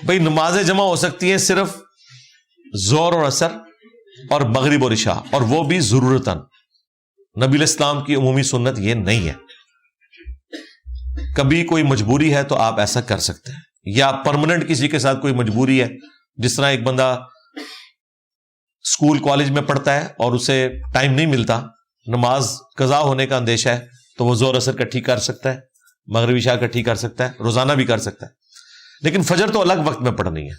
بھئی نمازیں جمع ہو سکتی ہیں صرف ظہر اور عصر اور مغرب اور عشاء، اور وہ بھی ضرورتاً. نبی علیہ السلام کی عمومی سنت یہ نہیں ہے. کبھی کوئی مجبوری ہے تو آپ ایسا کر سکتے ہیں، یا پرماننٹ کسی کے ساتھ کوئی مجبوری ہے، جس طرح ایک بندہ اسکول کالج میں پڑھتا ہے اور اسے ٹائم نہیں ملتا، نماز قضا ہونے کا اندیشہ ہے، تو وہ ظہر عصر اکٹھی کر سکتا ہے، مغرب عشاء اکٹھی کر سکتا ہے، روزانہ بھی کر سکتا ہے. لیکن فجر تو الگ وقت میں پڑھنی ہے.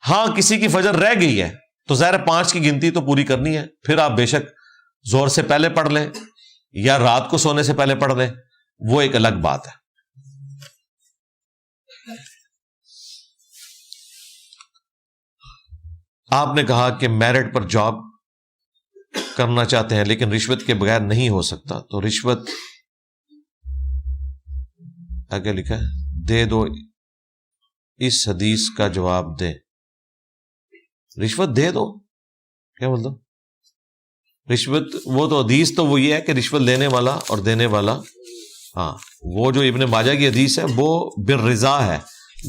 ہاں کسی کی فجر رہ گئی ہے تو ظاہر 5 کی گنتی تو پوری کرنی ہے، پھر آپ بے شک زور سے پہلے پڑھ لیں یا رات کو سونے سے پہلے پڑھ لیں، وہ ایک الگ بات ہے. آپ نے کہا کہ میرٹ پر جاب کرنا چاہتے ہیں لیکن رشوت کے بغیر نہیں ہو سکتا، تو رشوت آگے لکھا ہے دے دو، اس حدیث کا جواب دیں. رشوت دے دو کیا مطلب؟ رشوت، وہ تو حدیث تو وہ یہ ہے کہ رشوت لینے والا اور دینے والا، ہاں وہ جو ابن ماجہ کی حدیث ہے وہ بالرضا ہے.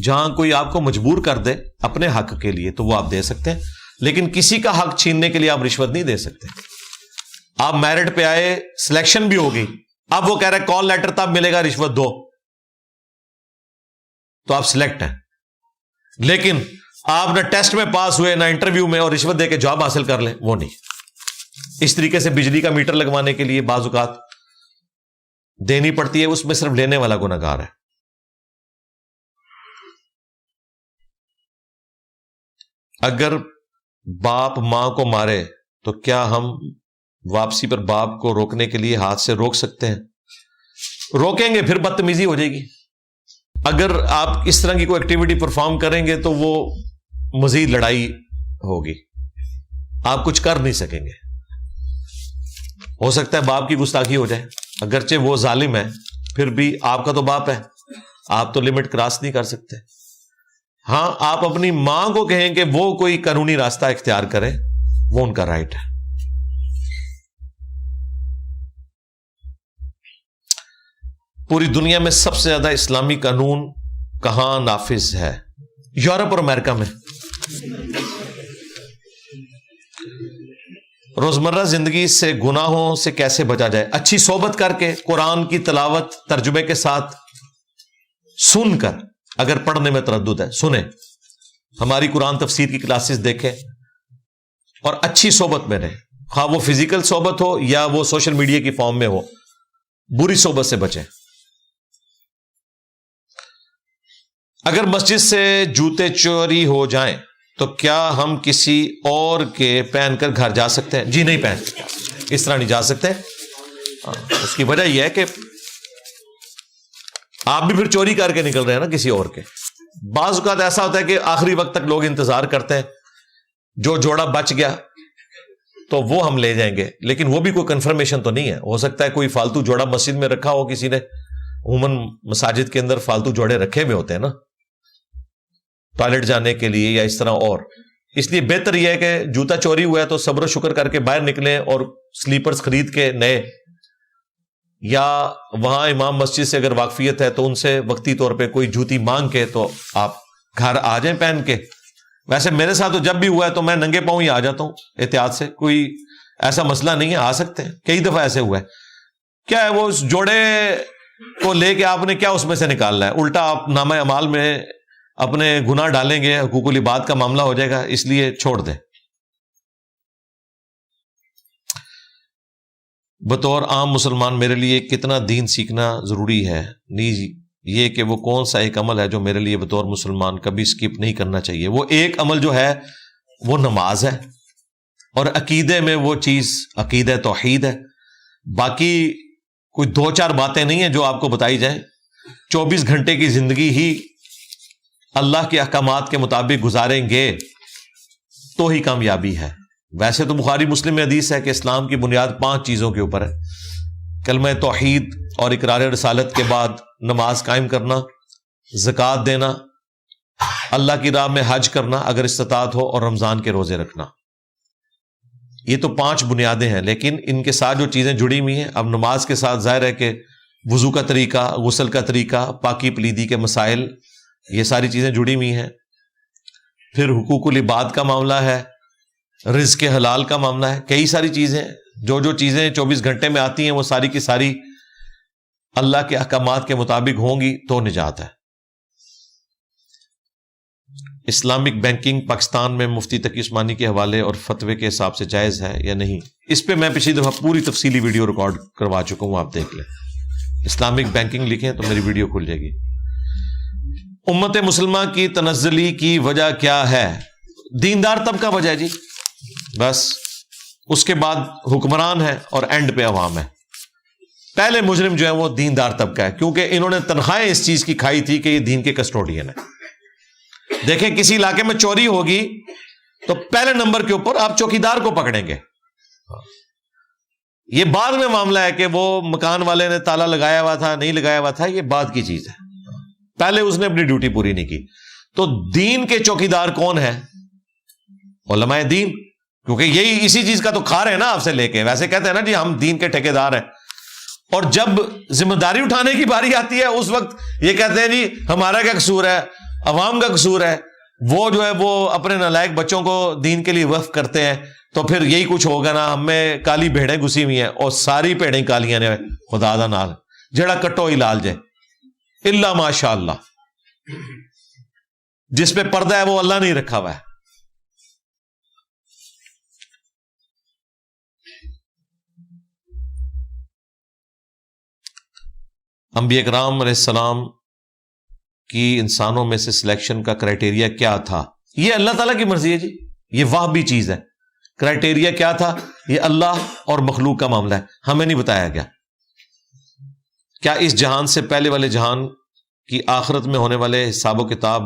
جہاں کوئی آپ کو مجبور کر دے اپنے حق کے لیے تو وہ آپ دے سکتے ہیں، لیکن کسی کا حق چھیننے کے لیے آپ رشوت نہیں دے سکتے. آپ میرٹ پہ آئے، سلیکشن بھی ہوگی، اب وہ کہہ رہے کال لیٹر تب ملے گا رشوت دو، تو آپ سلیکٹ ہیں. لیکن آپ نہ ٹیسٹ میں پاس ہوئے نہ انٹرویو میں اور رشوت دے کے جاب حاصل کر لیں، وہ نہیں. اس طریقے سے بجلی کا میٹر لگوانے کے لیے بعض اوقات دینی پڑتی ہے، اس میں صرف لینے والا گنہگار ہے. اگر باپ ماں کو مارے تو کیا ہم واپسی پر باپ کو روکنے کے لیے ہاتھ سے روک سکتے ہیں؟ روکیں گے پھر بدتمیزی ہو جائے گی. اگر آپ اس طرح کی کوئی ایکٹیویٹی پرفارم کریں گے تو وہ مزید لڑائی ہوگی، آپ کچھ کر نہیں سکیں گے. ہو سکتا ہے باپ کی گستاخی ہو جائے، اگرچہ وہ ظالم ہے پھر بھی آپ کا تو باپ ہے، آپ تو لمٹ کراس نہیں کر سکتے. ہاں آپ اپنی ماں کو کہیں کہ وہ کوئی قانونی راستہ اختیار کرے، وہ ان کا رائٹ ہے. پوری دنیا میں سب سے زیادہ اسلامی قانون کہاں نافذ ہے؟ یورپ اور امریکہ میں. روزمرہ زندگی سے گناہوں سے کیسے بچا جائے؟ اچھی صحبت کر کے، قرآن کی تلاوت ترجمے کے ساتھ سن کر. اگر پڑھنے میں تردد ہے سنیں، ہماری قرآن تفسیر کی کلاسز دیکھیں اور اچھی صحبت میں رہیں، خواہ وہ فزیکل صحبت ہو یا وہ سوشل میڈیا کی فارم میں ہو. بری صحبت سے بچیں. اگر مسجد سے جوتے چوری ہو جائیں تو کیا ہم کسی اور کے پہن کر گھر جا سکتے ہیں؟ جی نہیں پہن سکتے، اس طرح نہیں جا سکتے. اس کی وجہ یہ ہے کہ آپ بھی پھر چوری کر کے نکل رہے ہیں نا کسی اور کے. بعض اوقات ایسا ہوتا ہے کہ آخری وقت تک لوگ انتظار کرتے ہیں، جو جوڑا بچ گیا تو وہ ہم لے جائیں گے، لیکن وہ بھی کوئی کنفرمیشن تو نہیں ہے. ہو سکتا ہے کوئی فالتو جوڑا مسجد میں رکھا ہو کسی نے. عموماً مساجد کے اندر فالتو جوڑے رکھے ہوئے ہوتے ہیں نا، ٹوائلٹ جانے کے لیے یا اس طرح. اور اس لیے بہتر یہ ہے کہ جوتا چوری ہوا ہے تو صبر و شکر کر کے باہر نکلیں اور سلیپرز خرید کے نئے، یا وہاں امام مسجد سے اگر واقفیت ہے تو ان سے وقتی طور پہ کوئی جوتی مانگ کے تو آپ گھر آ جائیں پہن کے. ویسے میرے ساتھ تو جب بھی ہوا ہے تو میں ننگے پاؤں ہی آ جاتا ہوں احتیاط سے، کوئی ایسا مسئلہ نہیں ہے، آ سکتے ہیں. کئی دفعہ ایسے ہوا ہے. کیا ہے وہ اس جوڑے کو لے کے آپ نے کیا اس میں سے نکالنا ہے؟ الٹا آپ نامہ اعمال میں اپنے گناہ ڈالیں گے، حقوق العباد کا معاملہ ہو جائے گا، اس لیے چھوڑ دیں. بطور عام مسلمان میرے لیے کتنا دین سیکھنا ضروری ہے؟ نہیں یہ کہ وہ کون سا ایک عمل ہے جو میرے لیے بطور مسلمان کبھی سکپ نہیں کرنا چاہیے. وہ ایک عمل جو ہے وہ نماز ہے، اور عقیدے میں وہ چیز عقیدہ توحید ہے. باقی کوئی 2-4 باتیں نہیں ہیں جو آپ کو بتائی جائیں. 24 گھنٹے کی زندگی ہی اللہ کے احکامات کے مطابق گزاریں گے تو ہی کامیابی ہے. ویسے تو بخاری مسلم میں حدیث ہے کہ اسلام کی بنیاد 5 چیزوں کے اوپر ہے: کلمہ توحید اور اقرار رسالت کے بعد نماز قائم کرنا، زکوٰۃ دینا، اللہ کی راہ میں حج کرنا اگر استطاعت ہو، اور رمضان کے روزے رکھنا. یہ تو 5 بنیادیں ہیں، لیکن ان کے ساتھ جو چیزیں جڑی ہوئی ہیں، اب نماز کے ساتھ ظاہر ہے کہ وضو کا طریقہ، غسل کا طریقہ، پاکی پلیدی کے مسائل، یہ ساری چیزیں جڑی ہوئی ہیں. پھر حقوق العباد کا معاملہ ہے، رزق حلال کا معاملہ ہے، کئی ساری چیزیں، جو چیزیں 24 گھنٹے میں آتی ہیں وہ ساری کی ساری اللہ کے احکامات کے مطابق ہوں گی تو نجات ہے. اسلامک بینکنگ پاکستان میں مفتی تقی عثمانی کے حوالے اور فتوے کے حساب سے جائز ہے یا نہیں؟ اس پہ میں پچھلی دفعہ پوری تفصیلی ویڈیو ریکارڈ کروا چکا ہوں، آپ دیکھ لیں. اسلامک بینکنگ لکھیں تو میری ویڈیو کھل جائے گی. امت مسلمہ کی تنزلی کی وجہ کیا ہے؟ دیندار طبقہ وجہ ہے جی، بس. اس کے بعد حکمران ہے اور اینڈ پہ عوام ہے. پہلے مجرم جو ہے وہ دیندار طبقہ ہے، کیونکہ انہوں نے تنخواہیں اس چیز کی کھائی تھی کہ یہ دین کے کسٹوڈین ہیں. دیکھیں کسی علاقے میں چوری ہوگی تو پہلے نمبر کے اوپر آپ چوکیدار کو پکڑیں گے. یہ بعد میں معاملہ ہے کہ وہ مکان والے نے تالا لگایا ہوا تھا نہیں لگایا ہوا تھا، یہ بعد کی چیز ہے. پہلے اس نے اپنی ڈیوٹی پوری نہیں کی. تو دین کے چوکیدار کون ہے؟ علماء دین، کیونکہ یہی اسی چیز کا تو کھا رہے ہیں نا آپ سے لے کے. ویسے کہتے ہیں نا جی ہم دین کے ٹھیکیدار ہیں، اور جب ذمہ داری اٹھانے کی باری آتی ہے اس وقت یہ کہتے ہیں جی ہمارا کیا قصور ہے، عوام کا قصور ہے. وہ جو ہے وہ اپنے نالائق بچوں کو دین کے لیے وقف کرتے ہیں، تو پھر یہی کچھ ہوگا نا. ہم میں کالی بھیڑیں گھسی ہوئی ہیں، اور ساری بھیڑیں کالیاں نے خدا دا نال جڑا کٹو ہی لال جائے اللہ ماشاء اللہ. جس پہ پردہ ہے وہ اللہ نہیں رکھا ہوا ہے. انبیاء کرام علیہ السلام کی انسانوں میں سے سلیکشن کا کرائٹیریا کیا تھا؟ یہ اللہ تعالیٰ کی مرضی ہے جی، یہ واہ بھی چیز ہے. کرائٹیریا کیا تھا؟ یہ اللہ اور مخلوق کا معاملہ ہے، ہمیں نہیں بتایا گیا. کیا اس جہان سے پہلے والے جہان کی آخرت میں ہونے والے حساب و کتاب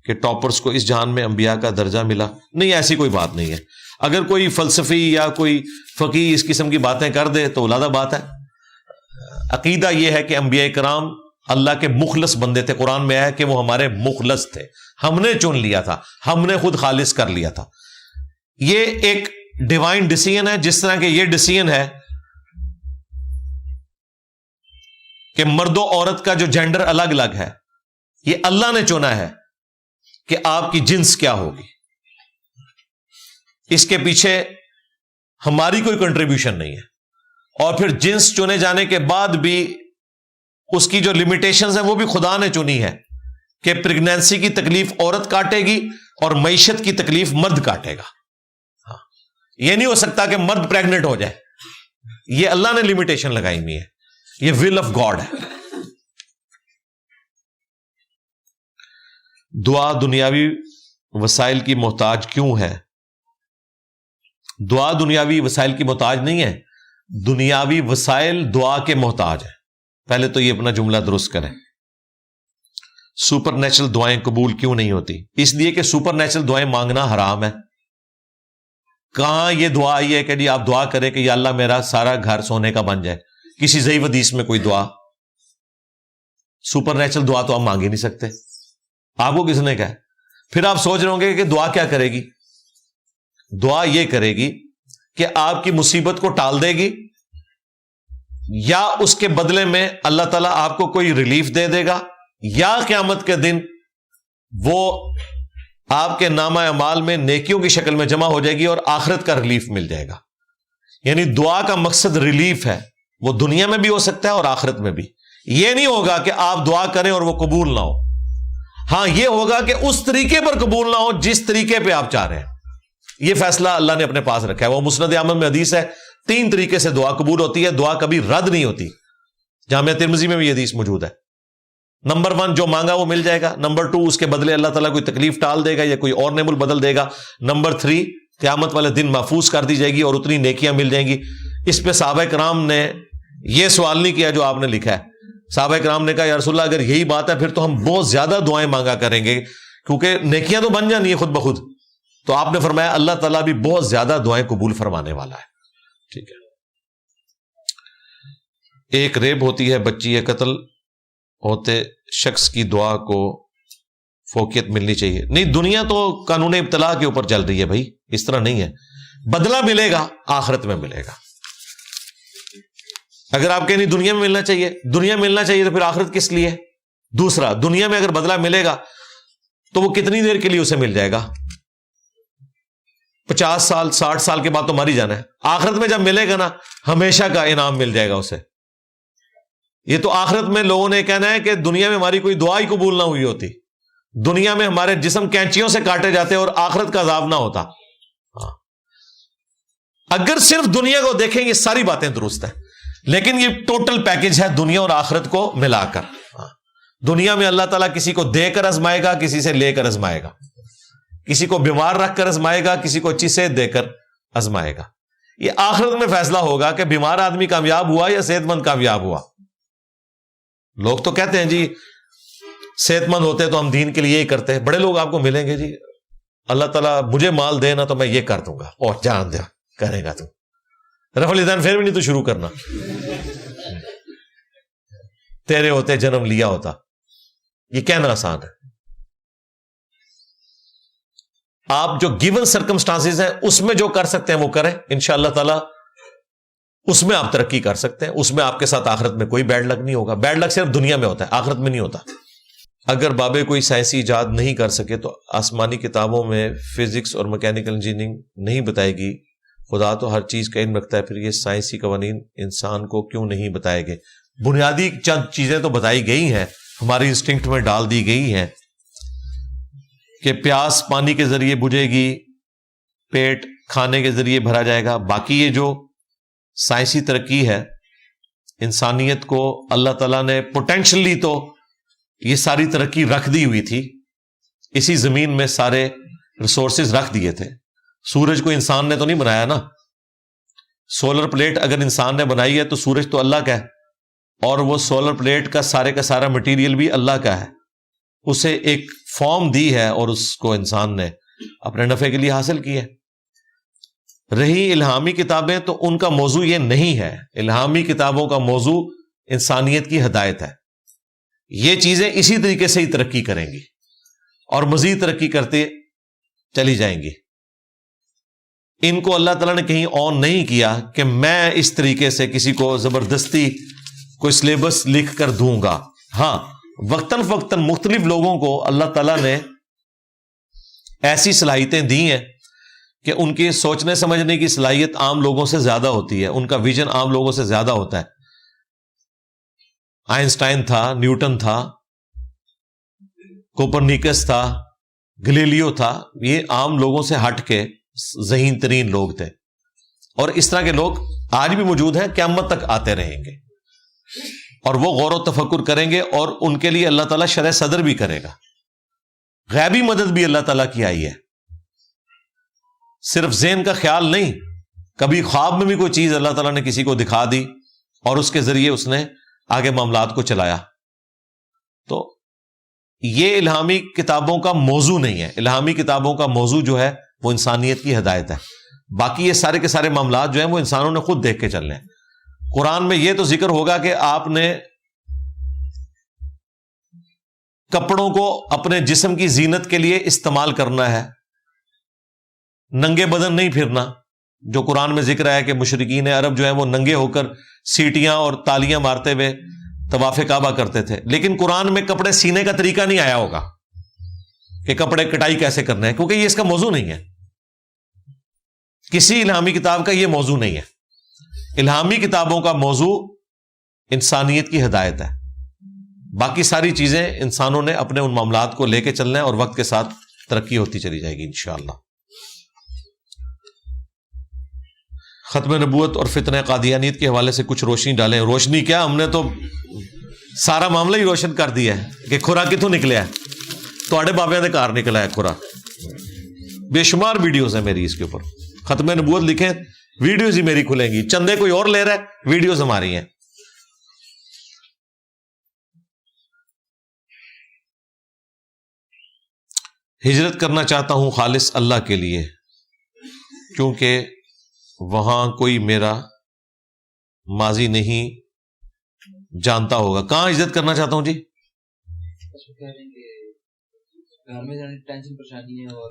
کے ٹاپرز کو اس جہان میں انبیاء کا درجہ ملا؟ نہیں، ایسی کوئی بات نہیں ہے. اگر کوئی فلسفی یا کوئی فقیہ اس قسم کی باتیں کر دے تو اولادہ بات ہے. عقیدہ یہ ہے کہ انبیاء کرام اللہ کے مخلص بندے تھے. قرآن میں ہے کہ وہ ہمارے مخلص تھے، ہم نے چن لیا تھا، ہم نے خود خالص کر لیا تھا. یہ ایک ڈیوائن ڈیسیژن ہے، جس طرح کہ یہ ڈیسیژن ہے کہ مرد و عورت کا جو جینڈر الگ الگ ہے، یہ اللہ نے چنا ہے کہ آپ کی جنس کیا ہوگی. اس کے پیچھے ہماری کوئی کنٹریبیوشن نہیں ہے. اور پھر جنس چنے جانے کے بعد بھی اس کی جو لمیٹیشنز ہیں وہ بھی خدا نے چنی ہے کہ پریگنینسی کی تکلیف عورت کاٹے گی اور معیشت کی تکلیف مرد کاٹے گا. یہ نہیں ہو سکتا کہ مرد پریگننٹ ہو جائے، یہ اللہ نے لمیٹیشن لگائی ہوئی ہے، یہ ول آف گاڈ ہے. دعا دنیاوی وسائل کی محتاج کیوں ہے؟ دعا دنیاوی وسائل کی محتاج نہیں ہے، دنیاوی وسائل دعا کے محتاج ہیں. پہلے تو یہ اپنا جملہ درست کریں. سپر نیچرل دعائیں قبول کیوں نہیں ہوتی؟ اس لیے کہ سپر نیچرل دعائیں مانگنا حرام ہے. کہاں یہ دعا آئی ہے کہ جی آپ دعا کریں کہ یا اللہ میرا سارا گھر سونے کا بن جائے؟ کسی ضعیف حدیث میں کوئی دعا؟ سپر نیچرل دعا تو آپ مانگ ہی نہیں سکتے. آپ کو کس نے کہا؟ پھر آپ سوچ رہے ہوں گے کہ دعا کیا کرے گی؟ دعا یہ کرے گی کہ آپ کی مصیبت کو ٹال دے گی، یا اس کے بدلے میں اللہ تعالیٰ آپ کو کوئی ریلیف دے دے گا، یا قیامت کے دن وہ آپ کے نامہ اعمال میں نیکیوں کی شکل میں جمع ہو جائے گی اور آخرت کا ریلیف مل جائے گا. یعنی دعا کا مقصد ریلیف ہے، وہ دنیا میں بھی ہو سکتا ہے اور آخرت میں بھی. یہ نہیں ہوگا کہ آپ دعا کریں اور وہ قبول نہ ہو. ہاں یہ ہوگا کہ اس طریقے پر قبول نہ ہو جس طریقے پہ آپ چاہ رہے ہیں. یہ فیصلہ اللہ نے اپنے پاس رکھا ہے. وہ مسند احمد میں حدیث ہے 3 طریقے سے دعا قبول ہوتی ہے، دعا کبھی رد نہیں ہوتی. جامعہ ترمذی میں بھی یہ حدیث موجود ہے. نمبر 1 جو مانگا وہ مل جائے گا. نمبر 2 اس کے بدلے اللہ تعالیٰ کوئی تکلیف ٹال دے گا یا کوئی اور نعمت بدل دے گا. نمبر 3 قیامت والے دن محفوظ کر دی جائے گی اور اتنی نیکیاں مل جائیں گی. اس پہ صحابہ کرام نے یہ سوال نہیں کیا جو آپ نے لکھا ہے. صحابہ کرام نے کہا یا رسول اللہ اگر یہی بات ہے پھر تو ہم بہت زیادہ دعائیں مانگا کریں گے کیونکہ نیکیاں تو بن جانی ہے خود بخود. تو آپ نے فرمایا اللہ تعالیٰ بھی بہت زیادہ دعائیں قبول فرمانے والا ہے. ٹھیک ہے. ایک ریپ ہوتی ہے، بچی قتل ہوتے شخص کی دعا کو فوقیت ملنی چاہیے. نہیں، دنیا تو قانون ابتلا کے اوپر چل رہی ہے بھائی، اس طرح نہیں ہے. بدلہ ملے گا آخرت میں ملے گا. اگر آپ کہیں نہیں دنیا میں ملنا چاہیے، دنیا میں ملنا چاہیے تو پھر آخرت کس لیے؟ دوسرا، دنیا میں اگر بدلہ ملے گا تو وہ کتنی دیر کے لیے اسے مل جائے گا؟ 50 سال 60 سال کے بعد تو مر ہی جانا ہے. آخرت میں جب ملے گا نا، ہمیشہ کا انعام مل جائے گا اسے. یہ تو آخرت میں لوگوں نے کہنا ہے کہ دنیا میں ہماری کوئی دعا ہی قبول نہ ہوئی ہوتی، دنیا میں ہمارے جسم کینچیوں سے کاٹے جاتے اور آخرت کا عذاب نہ ہوتا. اگر صرف دنیا کو دیکھیں یہ ساری باتیں درست ہیں، لیکن یہ ٹوٹل پیکج ہے دنیا اور آخرت کو ملا کر. دنیا میں اللہ تعالیٰ کسی کو دے کر آزمائے گا، کسی سے لے کر آزمائے گا، کسی کو بیمار رکھ کر آزمائے گا، کسی کو اچھی صحت دے کر آزمائے گا. یہ آخرت میں فیصلہ ہوگا کہ بیمار آدمی کامیاب ہوا یا صحت مند کامیاب ہوا. لوگ تو کہتے ہیں جی صحت مند ہوتے تو ہم دین کے لیے ہی کرتے ہیں. بڑے لوگ آپ کو ملیں گے جی اللہ تعالیٰ مجھے مال دے نا تو میں یہ کر دوں گا، اور جان دیا کرے گا تو رفع الیدین پھر بھی نہیں تو شروع کرنا، تیرے ہوتے جنم لیا ہوتا. یہ کہنا آسان ہے. آپ جو گیون سرکمسٹانسز ہیں اس میں جو کر سکتے ہیں وہ کریں، انشاءاللہ تعالی اس میں آپ ترقی کر سکتے ہیں. اس میں آپ کے ساتھ آخرت میں کوئی بیڈ لک نہیں ہوگا. بیڈ لک صرف دنیا میں ہوتا ہے، آخرت میں نہیں ہوتا. اگر بابے کوئی سائنسی ایجاد نہیں کر سکے تو آسمانی کتابوں میں فزکس اور میکینیکل انجینئرنگ نہیں بتائے گی. خدا تو ہر چیز کا علم رکھتا ہے، پھر یہ سائنسی قوانین انسان کو کیوں نہیں بتائے گئے؟ بنیادی چند چیزیں تو بتائی گئی ہیں، ہماری انسٹنکٹ میں ڈال دی گئی ہیں کہ پیاس پانی کے ذریعے بجھے گی، پیٹ کھانے کے ذریعے بھرا جائے گا. باقی یہ جو سائنسی ترقی ہے انسانیت کو اللہ تعالیٰ نے پوٹینشلی تو یہ ساری ترقی رکھ دی ہوئی تھی، اسی زمین میں سارے ریسورسز رکھ دیے تھے. سورج کو انسان نے تو نہیں بنایا نا. سولر پلیٹ اگر انسان نے بنائی ہے تو سورج تو اللہ کا ہے، اور وہ سولر پلیٹ کا سارا مٹیریل بھی اللہ کا ہے. اسے ایک فارم دی ہے اور اس کو انسان نے اپنے نفع کے لیے حاصل کی ہے. رہی الہامی کتابیں تو ان کا موضوع یہ نہیں ہے. الہامی کتابوں کا موضوع انسانیت کی ہدایت ہے. یہ چیزیں اسی طریقے سے ہی ترقی کریں گی اور مزید ترقی کرتے چلی جائیں گی. ان کو اللہ تعالیٰ نے کہیں آن نہیں کیا کہ میں اس طریقے سے کسی کو زبردستی کوئی سلیبس لکھ کر دوں گا. ہاں، وقتاً فوقتاً مختلف لوگوں کو اللہ تعالیٰ نے ایسی صلاحیتیں دی ہیں کہ ان کی سوچنے سمجھنے کی صلاحیت عام لوگوں سے زیادہ ہوتی ہے، ان کا ویژن عام لوگوں سے زیادہ ہوتا ہے. آئنسٹائن تھا، نیوٹن تھا، کوپرنیکس تھا، گلیلیو تھا، یہ عام لوگوں سے ہٹ کے ذہین ترین لوگ تھے. اور اس طرح کے لوگ آج بھی موجود ہیں، قیامت تک آتے رہیں گے، اور وہ غور و تفکر کریں گے اور ان کے لیے اللہ تعالیٰ شرح صدر بھی کرے گا. غیبی مدد بھی اللہ تعالیٰ کی آئی ہے، صرف ذہن کا خیال نہیں. کبھی خواب میں بھی کوئی چیز اللہ تعالیٰ نے کسی کو دکھا دی اور اس کے ذریعے اس نے آگے معاملات کو چلایا. تو یہ الہامی کتابوں کا موضوع نہیں ہے. الہامی کتابوں کا موضوع جو ہے وہ انسانیت کی ہدایت ہے. باقی یہ سارے کے سارے معاملات جو ہیں وہ انسانوں نے خود دیکھ کے چلنے ہیں. قرآن میں یہ تو ذکر ہوگا کہ آپ نے کپڑوں کو اپنے جسم کی زینت کے لیے استعمال کرنا ہے، ننگے بدن نہیں پھرنا. جو قرآن میں ذکر ہے کہ مشرکین عرب جو ہیں وہ ننگے ہو کر سیٹیاں اور تالیاں مارتے ہوئے طواف کعبہ کرتے تھے. لیکن قرآن میں کپڑے سینے کا طریقہ نہیں آیا ہوگا کہ کپڑے کٹائی کیسے کرنے ہیں، کیونکہ یہ اس کا موضوع نہیں ہے. کسی الہامی کتاب کا یہ موضوع نہیں ہے. الہامی کتابوں کا موضوع انسانیت کی ہدایت ہے. باقی ساری چیزیں انسانوں نے اپنے ان معاملات کو لے کے چلنا ہے اور وقت کے ساتھ ترقی ہوتی چلی جائے گی انشاءاللہ. ختم نبوت اور فتنہ قادیانیت کے حوالے سے کچھ روشنی ڈالیں. روشنی کیا، ہم نے تو سارا معاملہ ہی روشن کر دیا ہے کہ کھرا کتوں نکلیا ہے. تواڈے بابیاں دے گھر نکلا ہے کھرا. بے شمار ویڈیوز ہیں میری اس کے اوپر. ختم نبوت لکھیں، ویڈیوز ہی میری کھلیں گی. چندے کوئی اور لے رہا ہے، ویڈیوز ہماری ہیں. ہجرت کرنا چاہتا ہوں خالص اللہ کے لیے، کیونکہ وہاں کوئی میرا ماضی نہیں جانتا ہوگا. کہاں ہجرت کرنا چاہتا ہوں جی؟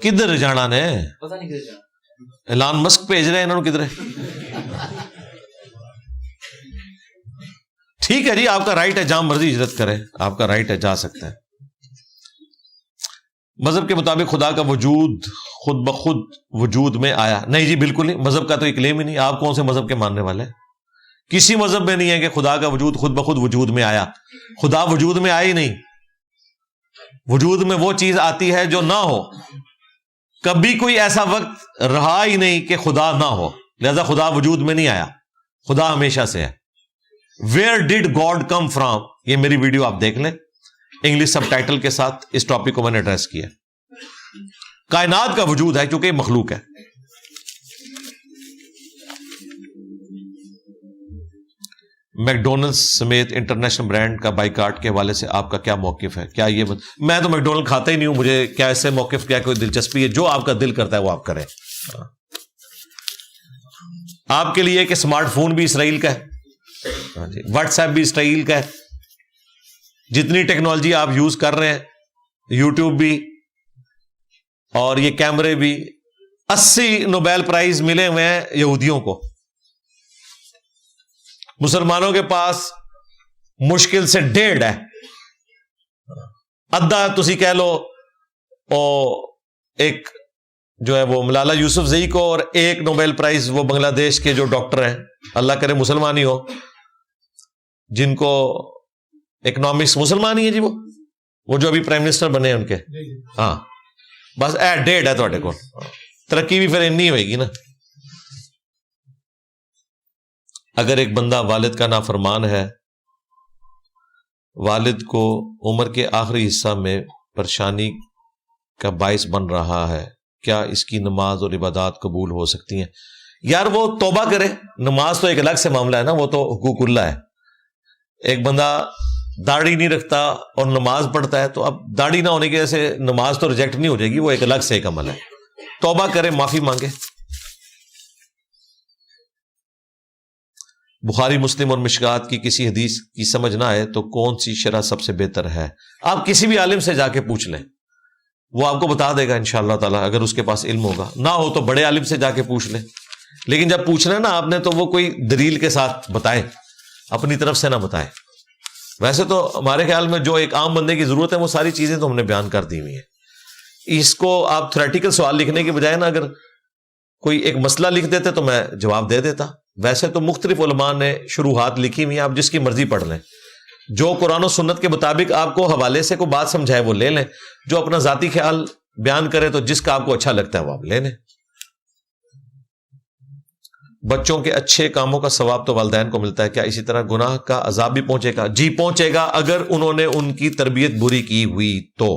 کدھر جانا نے پتہ نہیں کدھر جانا. ایلان مسک بھیج رہے ہیں انہوں نے کدھر. ٹھیک ہے جی, آپ کا رائٹ ہے, جہاں مرضی ہجرت کرے, آپ کا رائٹ ہے, جا سکتا ہے. مذہب کے مطابق خدا کا وجود خود بخود وجود میں آیا, نہیں جی بالکل نہیں, مذہب کا تو ایک کلیم ہی نہیں. آپ کون سے مذہب کے ماننے والے ہیں؟ کسی مذہب میں نہیں ہے کہ خدا کا وجود خود بخود وجود میں آیا. خدا وجود میں آیا ہی نہیں. وجود میں وہ چیز آتی ہے جو نہ ہو. کبھی کوئی ایسا وقت رہا ہی نہیں کہ خدا نہ ہو, لہذا خدا وجود میں نہیں آیا. خدا ہمیشہ سے ہے. Where did God come from؟ یہ میری ویڈیو آپ دیکھ لیں انگلش سب ٹائٹل کے ساتھ, اس ٹاپک کو میں نے ایڈریس کیا. کائنات کا وجود ہے کیونکہ یہ مخلوق ہے. میکڈونلڈ سمیت انٹرنیشنل برانڈ کا بائیکاٹ کے حوالے سے آپ کا کیا موقف ہے؟ کیا یہ میں تو میکڈونلڈ کھاتا ہی نہیں ہوں, مجھے کیا اس سے موقف کیا کوئی دلچسپی ہے؟ جو آپ کا دل کرتا ہے وہ آپ کریں. آپ کے لیے کہ اسمارٹ فون بھی اسرائیل کا ہے, واٹس ایپ بھی اسرائیل کا ہے, جتنی ٹیکنالوجی آپ یوز کر رہے ہیں, یوٹیوب بھی اور یہ کیمرے بھی, 80 نوبیل پرائز ملے ہوئے ہیں یہودیوں کو. مسلمانوں کے پاس مشکل سے 1.5 ہے, ادھا تسی کہہ لو. ایک جو ہے وہ ملالہ یوسف زئی کو, اور 1 نوبیل پرائز وہ بنگلہ دیش کے جو ڈاکٹر ہیں, اللہ کرے مسلمان ہی ہو, جن کو اکنامکس مسلمان ہی ہے جی, وہ جو ابھی پرائم منسٹر بنے ہیں ان کے. ہاں بس 1.5 ہے تھوڑے کو, ترقی بھی پھر اتنی ہوئے گی نا. اگر ایک بندہ والد کا نافرمان ہے, والد کو عمر کے آخری حصہ میں پریشانی کا باعث بن رہا ہے, کیا اس کی نماز اور عبادات قبول ہو سکتی ہیں؟ یار وہ توبہ کرے. نماز تو ایک الگ سے معاملہ ہے نا, وہ تو حقوق اللہ ہے. ایک بندہ داڑھی نہیں رکھتا اور نماز پڑھتا ہے, تو اب داڑھی نہ ہونے کی وجہ سے نماز تو ریجیکٹ نہیں ہو جائے گی, وہ ایک الگ سے ایک عمل ہے. توبہ کرے, معافی مانگے. بخاری مسلم اور مشکات کی کسی حدیث کی سمجھ نہ آئے تو کون سی شرح سب سے بہتر ہے؟ آپ کسی بھی عالم سے جا کے پوچھ لیں, وہ آپ کو بتا دے گا انشاءاللہ تعالی, اگر اس کے پاس علم ہوگا. نہ ہو تو بڑے عالم سے جا کے پوچھ لیں. لیکن جب پوچھنا ہے نا آپ نے, تو وہ کوئی دلیل کے ساتھ بتائے, اپنی طرف سے نہ بتائے. ویسے تو ہمارے خیال میں جو ایک عام بندے کی ضرورت ہے وہ ساری چیزیں تو ہم نے بیان کر دی ہوئی ہیں. اس کو آپ تھیوریٹیکل سوال لکھنے کے بجائے نا, اگر کوئی ایک مسئلہ لکھ دیتے تو میں جواب دے دیتا. ویسے تو مختلف علماء نے شروحات لکھی ہوئی ہیں, آپ جس کی مرضی پڑھ لیں. جو قرآن و سنت کے مطابق آپ کو حوالے سے کوئی بات سمجھائے وہ لے لیں, جو اپنا ذاتی خیال بیان کرے تو جس کا آپ کو اچھا لگتا ہے وہ آپ لے لیں. بچوں کے اچھے کاموں کا ثواب تو والدین کو ملتا ہے, کیا اسی طرح گناہ کا عذاب بھی پہنچے گا؟ جی پہنچے گا, اگر انہوں نے ان کی تربیت بری کی ہوئی تو.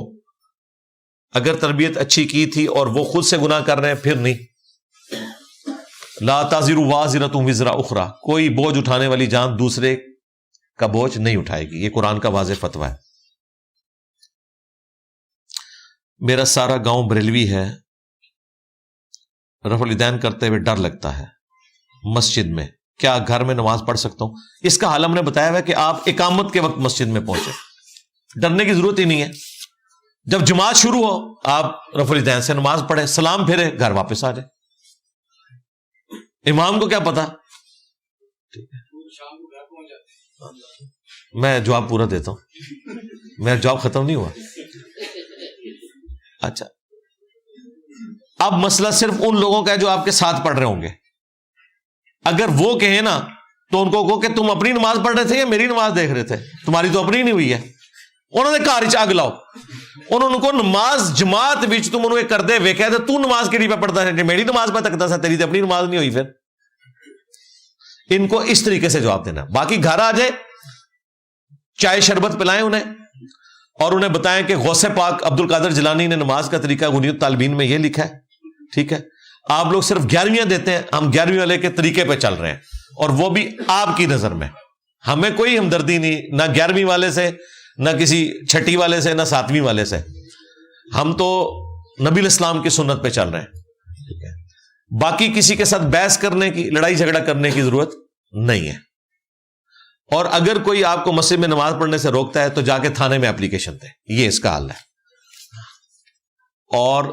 اگر تربیت اچھی کی تھی اور وہ خود سے گناہ کر رہے ہیں پھر نہیں. لا تازر وازرۃ وزر اخرى, کوئی بوجھ اٹھانے والی جان دوسرے کا بوجھ نہیں اٹھائے گی. یہ قرآن کا واضح فتویٰ ہے. میرا سارا گاؤں بریلوی ہے, رفع الیدین کرتے ہوئے ڈر لگتا ہے مسجد میں, کیا گھر میں نماز پڑھ سکتا ہوں؟ اس کا حل ہم نے بتایا ہوا ہے کہ آپ اقامت کے وقت مسجد میں پہنچے, ڈرنے کی ضرورت ہی نہیں ہے. جب جماعت شروع ہو آپ رفع الیدین سے نماز پڑھے, سلام پھرے, گھر واپس آ جائے. امام کو کیا پتا. میں جواب پورا دیتا ہوں, میرا جواب ختم نہیں ہوا. اچھا, اب مسئلہ صرف ان لوگوں کا ہے جو آپ کے ساتھ پڑھ رہے ہوں گے. اگر وہ کہیں نا تو ان کو کہو کہ تم اپنی نماز پڑھ رہے تھے یا میری نماز دیکھ رہے تھے, تمہاری تو اپنی نہیں ہوئی ہے. انہوں نے کہا اگ لاؤ, انہوں نے کو نماز جماعت وچ تم انہوں کر دے ویکھیا تے تو نماز کیڑی پہ پڑھتا ہے, میری نماز پہ تکتا سا, تیری تو اپنی نماز نہیں ہوئی. پھر ان کو اس طریقے سے جواب دینا. باقی گھر آ جائے, چائے شربت پلائیں انہیں, اور انہیں بتائیں کہ غوث پاک عبد القادر جیلانی نے نماز کا طریقہ غنیۃ الطالبین میں یہ لکھا ہے. ٹھیک ہے, آپ لوگ صرف 11ویں دیتے ہیں, ہم 11ویں والے کے طریقے پہ چل رہے ہیں, اور وہ بھی آپ کی نظر میں. ہمیں کوئی ہمدردی نہیں, نہ 11ویں والے سے, نہ کسی چھٹی والے سے, نہ 7ویں والے سے. ہم تو نبی الاسلام کی سنت پہ چل رہے ہیں. ٹھیک ہے, باقی کسی کے ساتھ بحث کرنے کی, لڑائی جھگڑا کرنے کی ضرورت نہیں ہے. اور اگر کوئی آپ کو مسجد میں نماز پڑھنے سے روکتا ہے تو جا کے تھانے میں اپلیکیشن دیں، یہ اس کا حل ہے. اور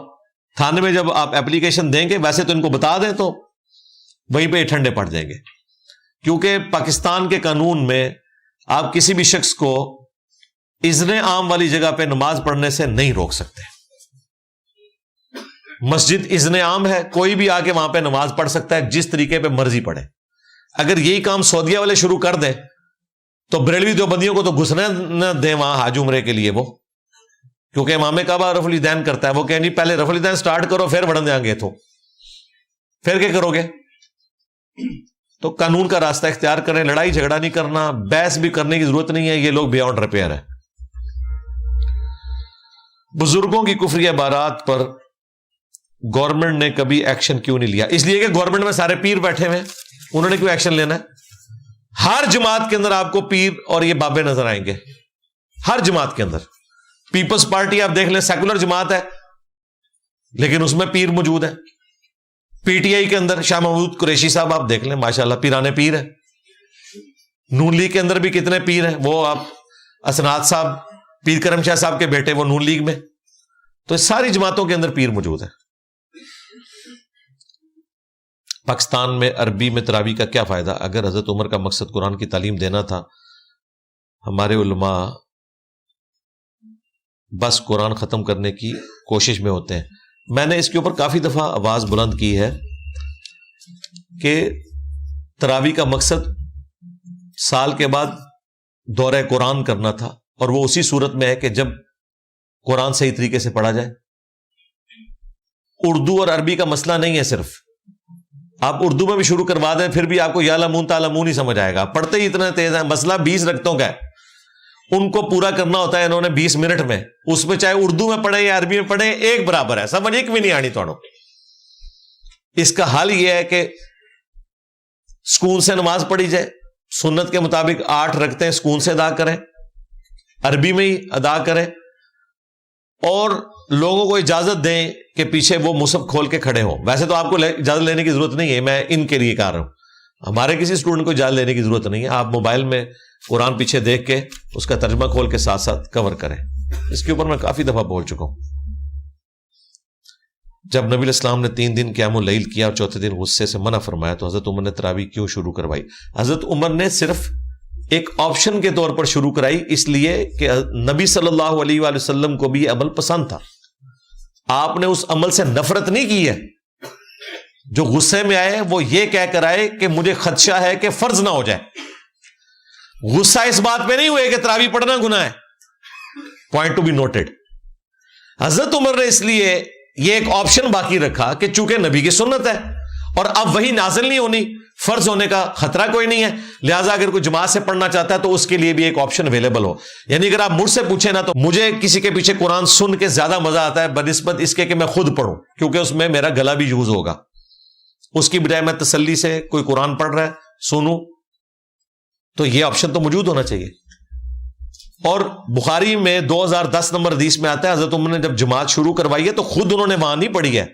تھانے میں جب آپ اپلیکیشن دیں گے، ویسے تو ان کو بتا دیں تو وہیں پہ ٹھنڈے پڑ جائیں گے، کیونکہ پاکستان کے قانون میں آپ کسی بھی شخص کو اذن عام والی جگہ پہ نماز پڑھنے سے نہیں روک سکتے. مسجد اذن عام ہے، کوئی بھی آ کے وہاں پہ نماز پڑھ سکتا ہے، جس طریقے پہ مرضی پڑھے. اگر یہی کام سعودیہ والے شروع کر دیں تو بریلوی دیوبندیوں کو تو گھسنے نہ دیں وہاں حج عمرے کے لیے، وہ کیونکہ امام کعبہ رفع الیدین کرتا ہے. وہ کہیں جی پہلے رفع الیدین سٹارٹ کرو پھر بڑھن دیں گے، تو پھر کیا کرو گے؟ تو قانون کا راستہ اختیار کریں، لڑائی جھگڑا نہیں کرنا، بحث بھی کرنے کی ضرورت نہیں ہے، یہ لوگ بیانڈ ریپیئر ہے. بزرگوں کی کفری عبارات پر گورنمنٹ نے کبھی ایکشن کیوں نہیں لیا؟ اس لیے کہ گورنمنٹ میں سارے پیر بیٹھے ہوئے ہیں، انہوں نے کیوں ایکشن لینا ہے؟ ہر جماعت کے اندر آپ کو پیر اور یہ بابے نظر آئیں گے، ہر جماعت کے اندر. پیپلز پارٹی آپ دیکھ لیں، سیکولر جماعت ہے لیکن اس میں پیر موجود ہے. پی ٹی آئی کے اندر شاہ محمود قریشی صاحب آپ دیکھ لیں، ماشاءاللہ پیرانے پیر ہے. نون لیگ کے اندر بھی کتنے پیر ہیں، وہ آپ اسناد صاحب پیر کرم شاہ صاحب کے بیٹے، وہ نون لیگ میں. تو ساری جماعتوں کے اندر پیر موجود ہے. پاکستان میں عربی میں تراویح کا کیا فائدہ؟ اگر حضرت عمر کا مقصد قرآن کی تعلیم دینا تھا، ہمارے علماء بس قرآن ختم کرنے کی کوشش میں ہوتے ہیں. میں نے اس کے اوپر کافی دفعہ آواز بلند کی ہے کہ تراویح کا مقصد سال کے بعد دورہ قرآن کرنا تھا، اور وہ اسی صورت میں ہے کہ جب قرآن صحیح طریقے سے پڑھا جائے. اردو اور عربی کا مسئلہ نہیں ہے، صرف آپ اردو میں بھی شروع کروا دیں پھر بھی آپ کو یعلمون تعلمون ہی سمجھ آئے گا، پڑھتے ہی اتنا تیز ہے. مسئلہ 20 رکعتوں کا ہے، ان کو پورا کرنا ہوتا ہے انہوں نے 20 منٹ میں. اس میں چاہے اردو میں پڑھیں یا عربی میں پڑھیں ایک برابر ہے، سمجھ ایک بھی نہیں آنی توڑو. اس کا حل یہ ہے کہ سکون سے نماز پڑھی جائے، سنت کے مطابق 8 رکعتیں سکون سے ادا کریں، عربی میں ہی ادا کریں، اور لوگوں کو اجازت دیں کہ پیچھے وہ مصحف کھول کے کھڑے ہوں. ویسے تو آپ کو اجازت لینے کی ضرورت نہیں ہے، میں ان کے لیے کہہ رہا ہوں. ہمارے کسی اسٹوڈنٹ کو اجازت لینے کی ضرورت نہیں ہے، آپ موبائل میں قرآن پیچھے دیکھ کے اس کا ترجمہ کھول کے ساتھ ساتھ کور کریں. اس کے اوپر میں کافی دفعہ بول چکا ہوں. جب نبی علیہ السلام نے 3 دن قیام اللیل کیا اور چوتھے دن غصے سے منع فرمایا تو حضرت عمر نے تراویح کیوں شروع کروائی؟ حضرت عمر نے صرف ایک آپشن کے طور پر شروع کرائی، اس لیے کہ نبی صلی اللہ علیہ وآلہ وسلم کو بھی یہ عمل پسند تھا. آپ نے اس عمل سے نفرت نہیں کی ہے. جو غصے میں آئے وہ یہ کہہ کر آئے کہ مجھے خدشہ ہے کہ فرض نہ ہو جائے. غصہ اس بات پہ نہیں ہوئے کہ تراویح پڑھنا گناہ ہے. Point to be noted. حضرت عمر نے اس لیے یہ ایک آپشن باقی رکھا کہ چونکہ نبی کی سنت ہے اور اب وہی نازل نہیں ہونی، فرض ہونے کا خطرہ کوئی نہیں ہے، لہٰذا اگر کوئی جماعت سے پڑھنا چاہتا ہے تو اس کے لیے بھی ایک آپشن اویلیبل ہو. یعنی اگر آپ مجھ سے پوچھیں نا تو مجھے کسی کے پیچھے قرآن سن کے زیادہ مزہ آتا ہے بنسبت اس کے کہ میں خود پڑھوں، کیونکہ اس میں میرا گلا بھی یوز ہوگا. اس کی بجائے میں تسلی سے کوئی قرآن پڑھ رہا ہے سنوں، تو یہ آپشن تو موجود ہونا چاہیے. اور بخاری میں 2010 نمبر حدیث میں آتا ہے حضرت عمر نے جب جماعت شروع کروائی ہے تو خود انہوں نے وہاں نہیں پڑھی ہے،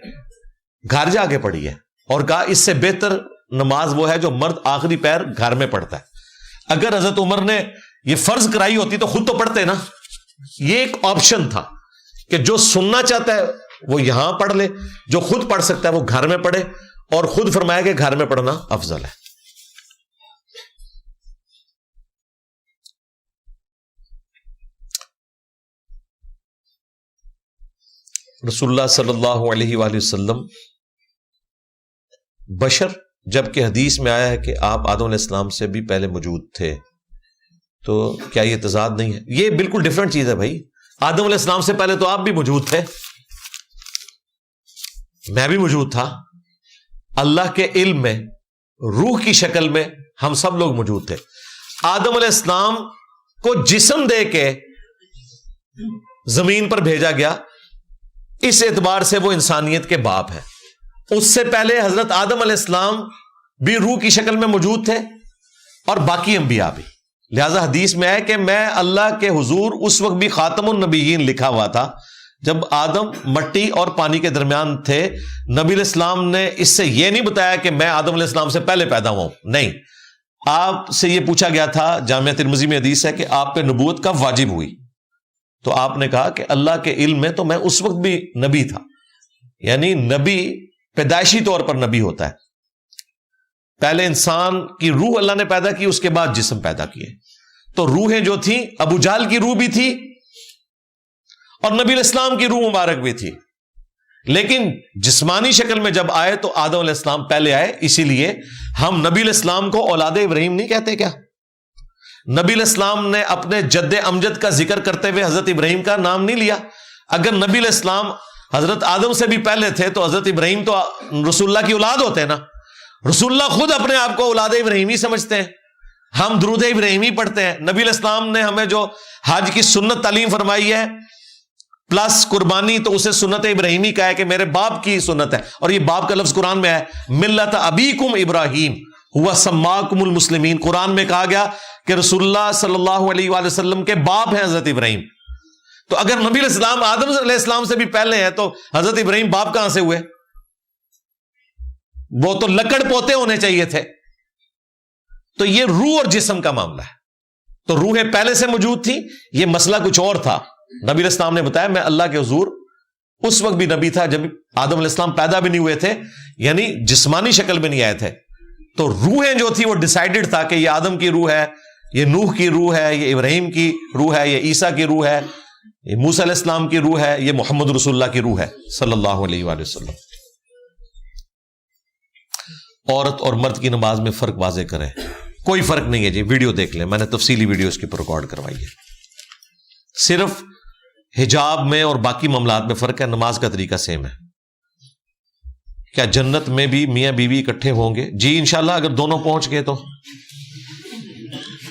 گھر جا کے پڑھی ہے، اور کہا اس سے بہتر نماز وہ ہے جو مرد آخری پیر گھر میں پڑھتا ہے. اگر حضرت عمر نے یہ فرض کرائی ہوتی تو خود تو پڑھتے نا. یہ ایک آپشن تھا کہ جو سننا چاہتا ہے وہ یہاں پڑھ لے، جو خود پڑھ سکتا ہے وہ گھر میں پڑھے، اور خود فرمایا کہ گھر میں پڑھنا افضل ہے. رسول اللہ صلی اللہ علیہ وآلہ وسلم بشر، جبکہ حدیث میں آیا ہے کہ آپ آدم علیہ السلام سے بھی پہلے موجود تھے، تو کیا یہ تضاد نہیں ہے؟ یہ بالکل ڈیفرنٹ چیز ہے بھائی. آدم علیہ السلام سے پہلے تو آپ بھی موجود تھے، میں بھی موجود تھا. اللہ کے علم میں روح کی شکل میں ہم سب لوگ موجود تھے. آدم علیہ السلام کو جسم دے کے زمین پر بھیجا گیا، اس اعتبار سے وہ انسانیت کے باپ ہے. اس سے پہلے حضرت آدم علیہ السلام بھی روح کی شکل میں موجود تھے اور باقی انبیاء بھی. لہذا حدیث میں ہے کہ میں اللہ کے حضور اس وقت بھی خاتم النبیین لکھا ہوا تھا جب آدم مٹی اور پانی کے درمیان تھے. نبی علیہ السلام نے اس سے یہ نہیں بتایا کہ میں آدم علیہ السلام سے پہلے پیدا ہوا ہوں، نہیں. آپ سے یہ پوچھا گیا تھا، جامعہ ترمذی میں حدیث ہے کہ آپ پہ نبوت کب واجب ہوئی؟ تو آپ نے کہا کہ اللہ کے علم میں تو میں اس وقت بھی نبی تھا. یعنی نبی پیدائشی طور پر نبی ہوتا ہے. پہلے انسان کی روح اللہ نے پیدا کی، اس کے بعد جسم پیدا کیے. تو روحیں جو تھیں، ابو جہل کی روح بھی تھی اور نبی علیہ السلام کی روح مبارک بھی تھی. لیکن جسمانی شکل میں جب آئے تو آدم علیہ السلام پہلے آئے. اسی لیے ہم نبی علیہ السلام کو اولاد ابراہیم نہیں کہتے کیا؟ نبی علیہ السلام نے اپنے جد امجد کا ذکر کرتے ہوئے حضرت ابراہیم کا نام نہیں لیا. اگر نبی علیہ السلام حضرت آدم سے بھی پہلے تھے تو حضرت ابراہیم تو رسول اللہ کی اولاد ہوتے ہیں نا. رسول اللہ خود اپنے آپ کو اولاد ابراہیمی سمجھتے ہیں. ہم درود ابراہیمی پڑھتے ہیں. نبی علیہ السلام نے ہمیں جو حج کی سنت تعلیم فرمائی ہے پلس قربانی، تو اسے سنت ابراہیمی کا ہے کہ میرے باپ کی سنت ہے. اور یہ باپ کا لفظ قرآن میں ہے، ملت ابیکم ابراہیم ہوا سماکم المسلمین. قرآن میں کہا گیا کہ رسول اللہ صلی اللہ علیہ وآلہ وسلم کے باپ ہیں حضرت ابراہیم. تو اگر نبی علیہ السلام آدم علیہ السلام سے بھی پہلے ہیں تو حضرت ابراہیم باپ کہاں سے ہوئے؟ وہ تو لکڑ پوتے ہونے چاہیے تھے. تو یہ روح اور جسم کا معاملہ ہے. تو روحیں پہلے سے موجود تھی، یہ مسئلہ کچھ اور تھا. نبی علیہ السلام نے بتایا میں اللہ کے حضور اس وقت بھی نبی تھا جب آدم علیہ السلام پیدا بھی نہیں ہوئے تھے، یعنی جسمانی شکل میں نہیں آئے تھے. تو روحیں جو تھی وہ ڈیسائیڈڈ تھا کہ یہ آدم کی روح ہے، یہ نوح کی روح ہے، یہ ابراہیم کی روح ہے، یہ عیسیٰ کی روح ہے، یہ موسیٰ علیہ السلام کی روح ہے، یہ محمد رسول اللہ کی روح ہے صلی اللہ علیہ وآلہ وسلم. عورت اور مرد کی نماز میں فرق واضح کریں. کوئی فرق نہیں ہے جی، ویڈیو دیکھ لیں، میں نے تفصیلی ویڈیو اس کی پر ریکارڈ کروائی ہے. صرف حجاب میں اور باقی معاملات میں فرق ہے، نماز کا طریقہ سیم ہے. کیا جنت میں بھی میاں بیوی اکٹھے ہوں گے؟ جی انشاءاللہ، اگر دونوں پہنچ گئے تو.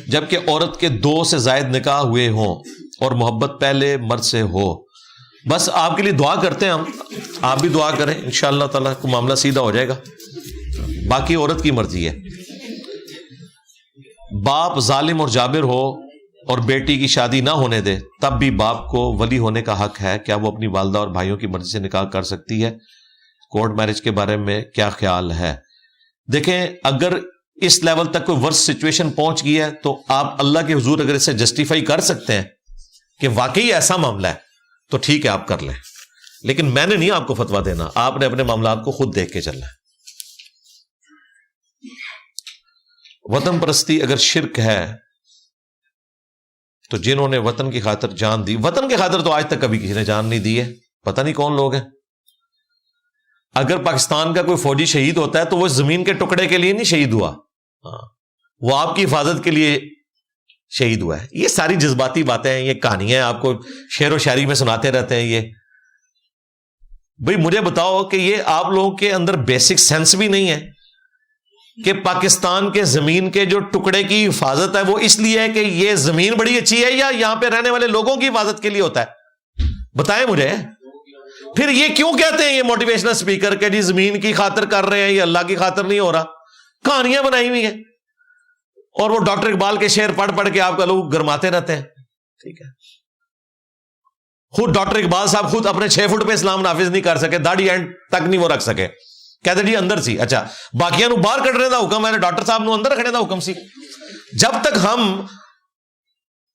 جبکہ عورت کے 2 سے زائد نکاح ہوئے ہوں اور محبت پہلے مرد سے ہو. بس آپ کے لیے دعا کرتے ہیں ہم، آپ بھی دعا کریں، انشاءاللہ تعالیٰ کو معاملہ سیدھا ہو جائے گا. باقی عورت کی مرضی ہے. باپ ظالم اور جابر ہو اور بیٹی کی شادی نہ ہونے دے تب بھی باپ کو ولی ہونے کا حق ہے. کیا وہ اپنی والدہ اور بھائیوں کی مرضی سے نکاح کر سکتی ہے؟ کورٹ میرج کے بارے میں کیا خیال ہے؟ دیکھیں، اگر اس لیول تک کوئی ورس سچویشن پہنچ گئی ہے تو آپ اللہ کے حضور اگر اسے جسٹیفائی کر سکتے ہیں کہ واقعی ایسا معاملہ ہے تو ٹھیک ہے، آپ کر لیں. لیکن میں نے نہیں آپ کو فتویٰ دینا، آپ نے اپنے معاملات کو خود دیکھ کے چلنا ہے. وطن پرستی اگر شرک ہے تو جنہوں نے وطن کی خاطر جان دی، وطن کی خاطر تو آج تک کبھی کسی نے جان نہیں دی ہے. پتہ نہیں کون لوگ ہیں. اگر پاکستان کا کوئی فوجی شہید ہوتا ہے تو وہ زمین کے ٹکڑے کے لیے نہیں شہید ہوا، وہ آپ کی حفاظت کے لیے شہید ہوا ہے. یہ ساری جذباتی باتیں ہیں، یہ کہانیاں آپ کو شعر و شاعری میں سناتے رہتے ہیں. یہ بھئی مجھے بتاؤ کہ یہ آپ لوگوں کے اندر بیسک سینس بھی نہیں ہے کہ پاکستان کے زمین کے جو ٹکڑے کی حفاظت ہے وہ اس لیے ہے کہ یہ زمین بڑی اچھی ہے یا یہاں پہ رہنے والے لوگوں کی حفاظت کے لیے ہوتا ہے؟ بتائیں مجھے. پھر یہ کیوں کہتے ہیں یہ موٹیویشنل اسپیکر کہ جی زمین کی خاطر کر رہے ہیں، یہ اللہ کی خاطر نہیں ہو رہا؟ کہانیاں بنائی ہوئی ہیں اور وہ ڈاکٹر اقبال کے شعر پڑھ پڑھ کے آپ کا لوگ گرماتے رہتے ہیں. ٹھیک ہے، خود ڈاکٹر اقبال صاحب خود اپنے 6 فٹ پہ اسلام نافذ نہیں کر سکے، داڑھی اینڈ تک نہیں وہ رکھ سکے. کہتے جی اندر سی، اچھا باقیاں نو باہر کٹنے دا حکم ہے، ڈاکٹر صاحب نو اندر رکھنے دا حکم سی. جب تک ہم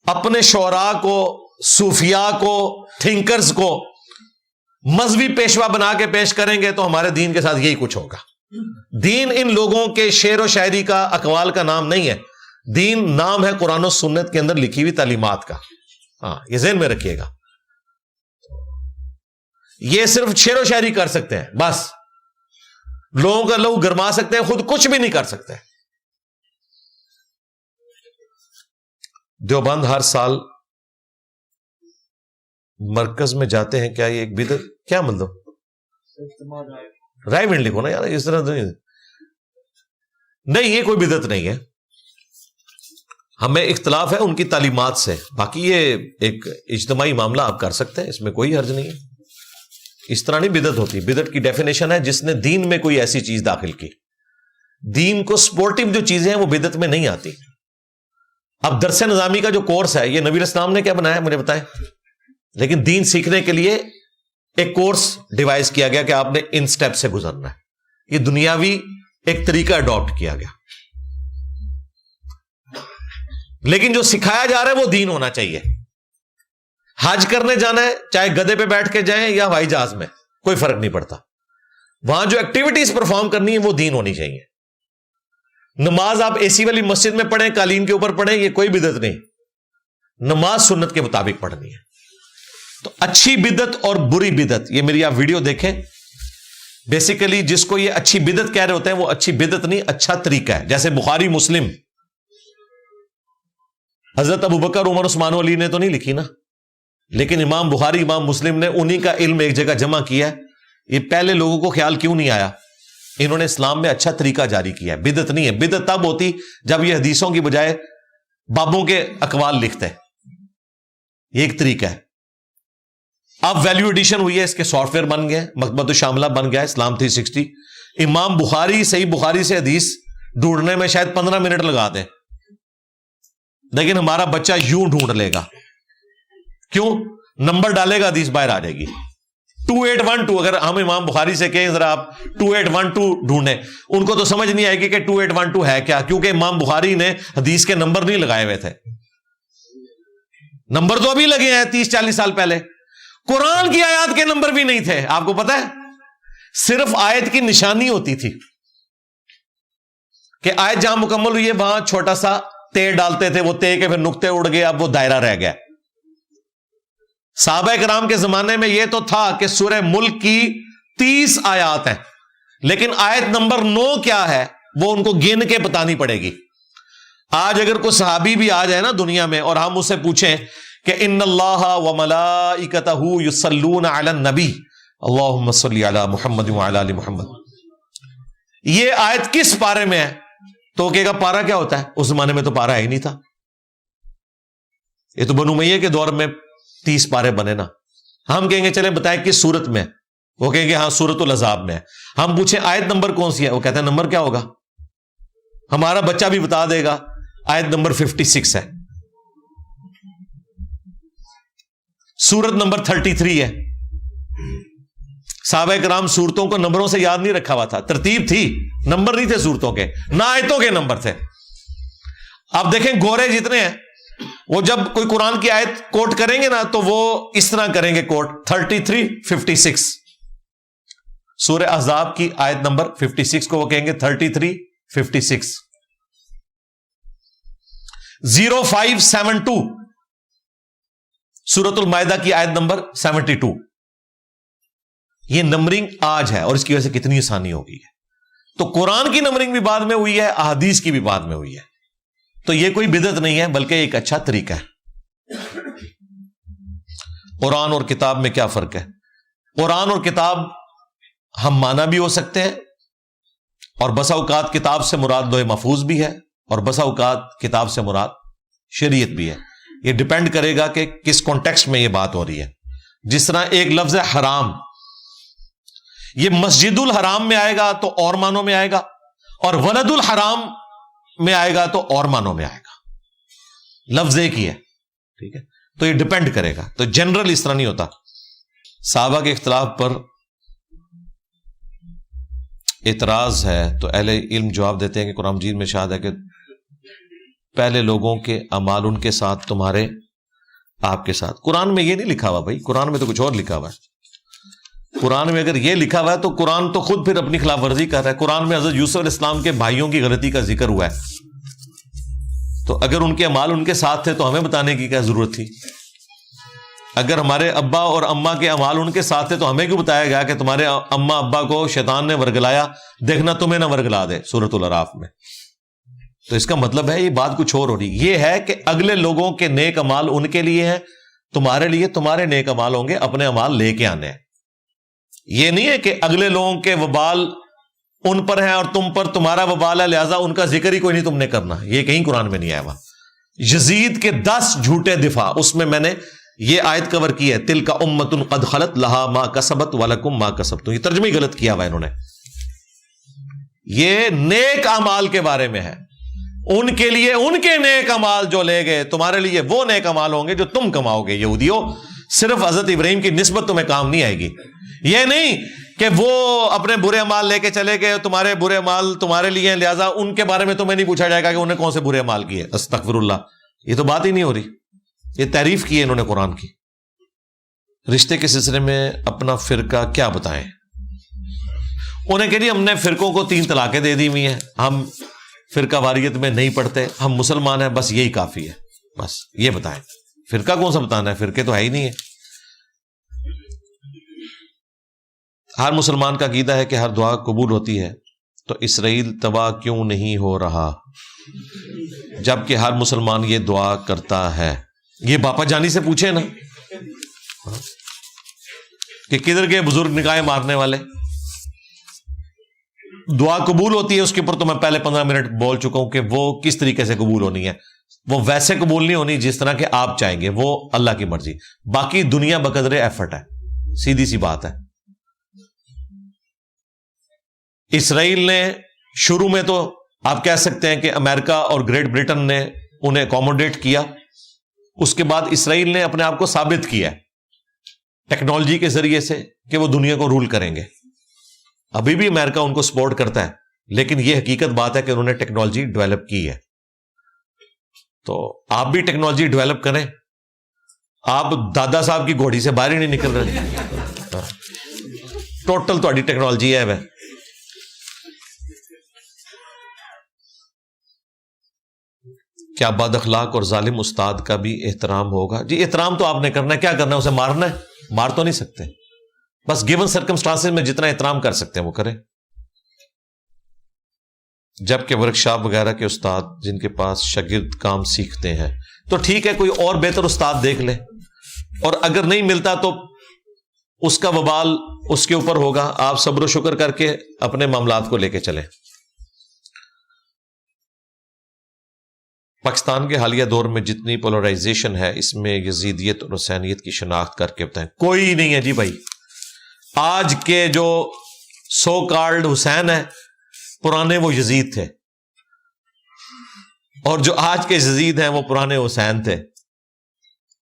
اپنے شعراء کو، صوفیاء کو، تھنکرز کو مذہبی پیشوا بنا کے پیش کریں گے تو ہمارے دین کے ساتھ یہی کچھ ہوگا. دین ان لوگوں کے شعر و شاعری کا، اقوال کا نام نہیں ہے. دین نام ہے قرآن و سنت کے اندر لکھی ہوئی تعلیمات کا. ہاں، یہ ذہن میں رکھیے گا. یہ صرف شعر و شاعری کر سکتے ہیں، بس لوگوں کا لہو گرما سکتے ہیں، خود کچھ بھی نہیں کر سکتے. دیوبند ہر سال مرکز میں جاتے ہیں، کیا یہ ایک بدعت؟ کیا مطلب؟ رائے منڈ لکھو نا یار، اس طرح نہیں، یہ کوئی بدعت نہیں ہے. ہمیں اختلاف ہے ان کی تعلیمات سے، باقی یہ ایک اجتماعی معاملہ آپ کر سکتے ہیں، اس میں کوئی حرج نہیں ہے. اس طرح نہیں بدعت ہوتی. بدعت کی ڈیفینیشن ہے جس نے دین میں کوئی ایسی چیز داخل کی. دین کو سپورٹیو جو چیزیں ہیں وہ بدعت میں نہیں آتی. اب درس نظامی کا جو کورس ہے یہ نبی علیہ السلام نے کیا بنایا مجھے بتائیں؟ لیکن دین سیکھنے کے لیے ایک کورس ڈیوائز کیا گیا کہ آپ نے ان سٹیپ سے گزرنا ہے. یہ دنیاوی ایک طریقہ اڈاپٹ کیا گیا. لیکن جو سکھایا جا رہا ہے وہ دین ہونا چاہیے. حج کرنے جانا ہے, چاہے گدے پہ بیٹھ کے جائیں یا ہوائی جہاز میں, کوئی فرق نہیں پڑتا. وہاں جو ایکٹیویٹیز پرفارم کرنی ہے وہ دین ہونی چاہیے. نماز آپ اے سی والی مسجد میں پڑھیں, قالین کے اوپر پڑھیں, یہ کوئی بدعت نہیں. نماز سنت کے مطابق پڑھنی ہے. تو اچھی بدعت اور بری بدعت, یہ میری آپ ویڈیو دیکھیں. بیسیکلی جس کو یہ اچھی بدعت کہہ رہے ہوتے ہیں وہ اچھی بدعت نہیں, اچھا طریقہ ہے. جیسے بخاری مسلم حضرت ابوبکر عمر عثمان علی نے تو نہیں لکھی نا, لیکن امام بخاری امام مسلم نے انہی کا علم ایک جگہ جمع کیا ہے. یہ پہلے لوگوں کو خیال کیوں نہیں آیا؟ انہوں نے اسلام میں اچھا طریقہ جاری کیا ہے. بدعت نہیں ہے. بدعت تب ہوتی جب یہ حدیثوں کی بجائے بابوں کے اقوال لکھتے ہیں. یہ ایک طریقہ ہے. اب ویلیو ایڈیشن ہوئی ہے, اس کے سافٹ ویئر بن گئے, مکتبۃ الشاملہ بن گیا, اسلام 360. امام بخاری صحیح بخاری سے حدیث ڈھونڈنے میں شاید 15 منٹ لگا دیں, لیکن ہمارا بچہ یوں ڈھونڈ لے گا. کیوں؟ نمبر ڈالے گا, حدیث باہر آ جائے گی. 2812, اگر ہم امام بخاری سے کہیں ذرا آپ 2812 ڈھونڈیں, ان کو تو سمجھ نہیں آئے گی کہ 2812 ہے کیا, کیونکہ امام بخاری نے حدیث کے نمبر نہیں لگائے ہوئے تھے. نمبر تو ابھی لگے ہیں 30-40 سال پہلے. قرآن کی آیات کے نمبر بھی نہیں تھے, آپ کو پتا ہے. صرف آیت کی نشانی ہوتی تھی کہ آیت جہاں مکمل ہوئی ہے وہاں چھوٹا سا تے ڈالتے تھے, وہ تے کے پھر نقطے اڑ گئے, اب وہ دائرہ رہ گیا. صحابہ کرام کے زمانے میں یہ تو تھا کہ سورہ ملک کی 30 آیات ہیں, لیکن آیت نمبر 9 کیا ہے وہ ان کو گن کے بتانی پڑے گی. آج اگر کوئی صحابی بھی آ جائے نا دنیا میں اور ہم اسے پوچھیں کہ ان اللہ وملائکتہ یصلون علی النبی اللہم صلی علی محمد وعلی آل محمد, یہ آیت کس پارے میں ہے؟ تو کہے گا پارا کیا ہوتا ہے؟ اس زمانے میں تو پارا ہی نہیں تھا. یہ تو بنو امیہ کے دور میں 30 پارے بنے نا. ہم کہیں گے چلیں بتائیں کس سورت میں, وہ کہیں گے ہاں سورت الاحزاب میں ہے. ہم پوچھیں آیت نمبر کون سی ہے, وہ کہتے ہیں نمبر کیا ہوگا؟ ہمارا بچہ بھی بتا دے گا آیت نمبر 56 ہے, سورت نمبر 33 ہے. صحابہ کرام صورتوں کو نمبروں سے یاد نہیں رکھا ہوا تھا, ترتیب تھی, نمبر نہیں تھے صورتوں کے, نہ آیتوں کے نمبر تھے. اب دیکھیں گورے جتنے ہیں وہ جب کوئی قرآن کی آیت کوٹ کریں گے نا تو وہ اس طرح کریں گے کوٹ 33-56. سورہ احزاب کی آیت نمبر 56 کو وہ کہیں گے 33-56. 0572 سورۃ المائدہ کی آیت نمبر 72. یہ نمبرنگ آج ہے اور اس کی وجہ سے کتنی آسانی ہو گئی ہے. تو قرآن کی نمبرنگ بھی بعد میں ہوئی ہے, احادیث کی بھی بعد میں ہوئی ہے. تو یہ کوئی بدعت نہیں ہے بلکہ ایک اچھا طریقہ ہے. قرآن اور کتاب میں کیا فرق ہے؟ قرآن اور کتاب ہم مانا بھی ہو سکتے ہیں, اور بسا اوقات کتاب سے مراد لوح محفوظ بھی ہے, اور بسا اوقات کتاب سے مراد شریعت بھی ہے. یہ ڈیپینڈ کرے گا کہ کس کانٹیکسٹ میں یہ بات ہو رہی ہے. جس طرح ایک لفظ ہے حرام, یہ مسجد الحرام میں آئے گا تو اور معنوں میں آئے گا, اور ولد الحرام میں آئے گا تو اور معنوں میں آئے گا. لفظ ایک ہی ہے, ٹھیک ہے. تو یہ ڈیپینڈ کرے گا, تو جنرل اس طرح نہیں ہوتا. صحابہ کے اختلاف پر اعتراض ہے تو اہل علم جواب دیتے ہیں کہ قرآن مجید میں ارشاد ہے کہ پہلے لوگوں کے اعمال ان کے ساتھ, تمہارے آپ کے ساتھ. قرآن میں یہ نہیں لکھا ہوا بھائی, قرآن میں تو کچھ اور لکھا ہوا ہے. قرآن میں اگر یہ لکھا ہوا ہے تو قرآن تو خود پھر اپنی خلاف ورزی کر رہا ہے. قرآن میں حضرت یوسف علیہ السلام کے بھائیوں کی غلطی کا ذکر ہوا ہے, تو اگر ان کے اعمال ان کے ساتھ تھے تو ہمیں بتانے کی کیا ضرورت تھی؟ اگر ہمارے ابا اور اماں کے اعمال ان کے ساتھ تھے تو ہمیں کیوں بتایا گیا کہ تمہارے اماں ابا کو شیطان نے ورگلایا, دیکھنا تمہیں نہ ورگلا دے, سورۃ الاعراف میں. تو اس کا مطلب ہے یہ بات کچھ اور ہو رہی. یہ ہے کہ اگلے لوگوں کے نیک اعمال ان کے لیے ہیں, تمہارے لیے تمہارے نیک اعمال ہوں گے, اپنے اعمال لے کے آنے ہیں. یہ نہیں ہے کہ اگلے لوگوں کے وبال ان پر ہیں اور تم پر تمہارا وبال ہے لہذا ان کا ذکر ہی کوئی نہیں تم نے کرنا. یہ کہیں قرآن میں نہیں آیا ہوا. یزید کے 10 جھوٹے دفاع, اس میں میں نے یہ آیت کور کی ہے, تلک امۃ قد خلت لہا ما کسبت ولکم ما کسبتم. یہ ترجمہ ہی غلط کیا ہوا انہوں نے. یہ نیک اعمال کے بارے میں ہے, ان کے لیے ان کے نیک اعمال جو لے گئے, تمہارے لیے وہ نیک اعمال ہوں گے جو تم کماؤ گے. یہودیوں, صرف حضرت ابراہیم کی نسبت تمہیں کام نہیں آئے گی. یہ نہیں کہ وہ اپنے برے اعمال لے کے چلے گئے, تمہارے برے اعمال تمہارے لیے ہیں لہذا ان کے بارے میں تمہیں نہیں پوچھا جائے گا کہ انہیں کون سے برے اعمال کیے. استغفر اللہ, یہ تو بات ہی نہیں ہو رہی. یہ تعریف کی ہے انہوں نے قرآن کی. رشتے کے سلسلے میں اپنا فرقہ کیا بتائیں؟ انہیں کہ جی ہم نے فرقوں کو 3 طلاقیں دے دی ہوئی ہیں, ہم فرقہ واریت میں نہیں پڑھتے, ہم مسلمان ہیں, بس یہی کافی ہے. بس یہ بتائیں, فرقہ کون سا بتانا ہے؟ فرقے تو ہے ہی نہیں ہے. ہر مسلمان کا عقیدہ ہے کہ ہر دعا قبول ہوتی ہے, تو اسرائیل تباہ کیوں نہیں ہو رہا جبکہ ہر مسلمان یہ دعا کرتا ہے؟ یہ باپا جانی سے پوچھے نا کہ کدھر کے بزرگ نکائے مارنے والے. دعا قبول ہوتی ہے اس کے اوپر تو میں پہلے 15 منٹ بول چکا ہوں کہ وہ کس طریقے سے قبول ہونی ہے. وہ ویسے قبول نہیں ہونی جس طرح کہ آپ چاہیں گے, وہ اللہ کی مرضی. باقی دنیا بقدر ایفرٹ ہے, سیدھی سی بات ہے. اسرائیل نے شروع میں تو آپ کہہ سکتے ہیں کہ امریکہ اور گریٹ برٹن نے انہیں اکوموڈیٹ کیا. اس کے بعد اسرائیل نے اپنے آپ کو ثابت کیا ٹیکنالوجی کے ذریعے سے کہ وہ دنیا کو رول کریں گے. ابھی بھی امریکہ ان کو سپورٹ کرتا ہے, لیکن یہ حقیقت بات ہے کہ انہوں نے ٹیکنالوجی ڈیولپ کی ہے. تو آپ بھی ٹیکنالوجی ڈیولپ کریں. آپ دادا صاحب کی گھوڑی سے باہر ہی نہیں نکل رہے. ٹوٹل تہاڈی ٹیکنالوجی ہے. کیا بد اخلاق اور ظالم استاد کا بھی احترام ہوگا؟ جی احترام تو آپ نے کرنا ہے. کیا کرنا ہے؟ اسے مارنا ہے؟ مار تو نہیں سکتے. بس گیون سرکمسٹانسز میں جتنا احترام کر سکتے ہیں وہ کریں. جبکہ ورکشاپ وغیرہ کے استاد جن کے پاس شاگرد کام سیکھتے ہیں تو ٹھیک ہے, کوئی اور بہتر استاد دیکھ لے, اور اگر نہیں ملتا تو اس کا وبال اس کے اوپر ہوگا. آپ صبر و شکر کر کے اپنے معاملات کو لے کے چلیں. پاکستان کے حالیہ دور میں جتنی پولرائزیشن ہے اس میں یزیدیت اور حسینیت کی شناخت کر کے بتائیں. کوئی نہیں ہے جی بھائی. آج کے جو سو کالڈ حسین ہے پرانے وہ یزید تھے, اور جو آج کے یزید ہیں وہ پرانے حسین تھے,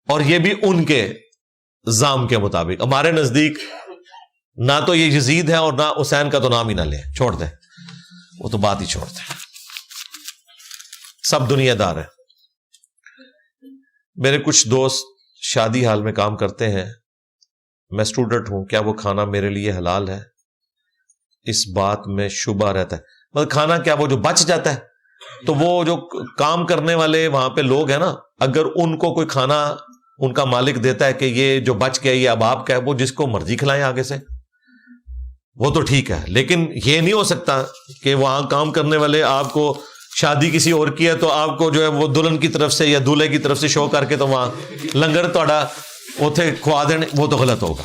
اور یہ بھی ان کے زام کے مطابق. ہمارے نزدیک نہ تو یہ یزید ہے اور نہ حسین کا تو نام ہی نہ لیں, چھوڑ دیں, وہ تو بات ہی چھوڑ دیں. سب دنیا دار ہے. میرے کچھ دوست شادی حال میں کام کرتے ہیں, میں اسٹوڈنٹ ہوں, کیا وہ کھانا میرے لیے حلال ہے؟ اس بات میں شبہ رہتا ہے. مطلب کھانا کیا وہ جو بچ جاتا ہے, تو وہ جو کام کرنے والے وہاں پہ لوگ ہیں نا, اگر ان کو کوئی کھانا ان کا مالک دیتا ہے کہ یہ جو بچ گیا یہ اب آپ کا ہے, وہ جس کو مرضی کھلائیں آگے سے, وہ تو ٹھیک ہے. لیکن یہ نہیں ہو سکتا کہ وہاں کام کرنے والے آپ کو شادی کسی اور کی ہے تو آپ کو جو ہے وہ دلہن کی طرف سے یا دولہے کی طرف سے شو کر کے تو وہاں لنگر تھوڑا اوتھے کھوا دیں, وہ تو غلط ہوگا.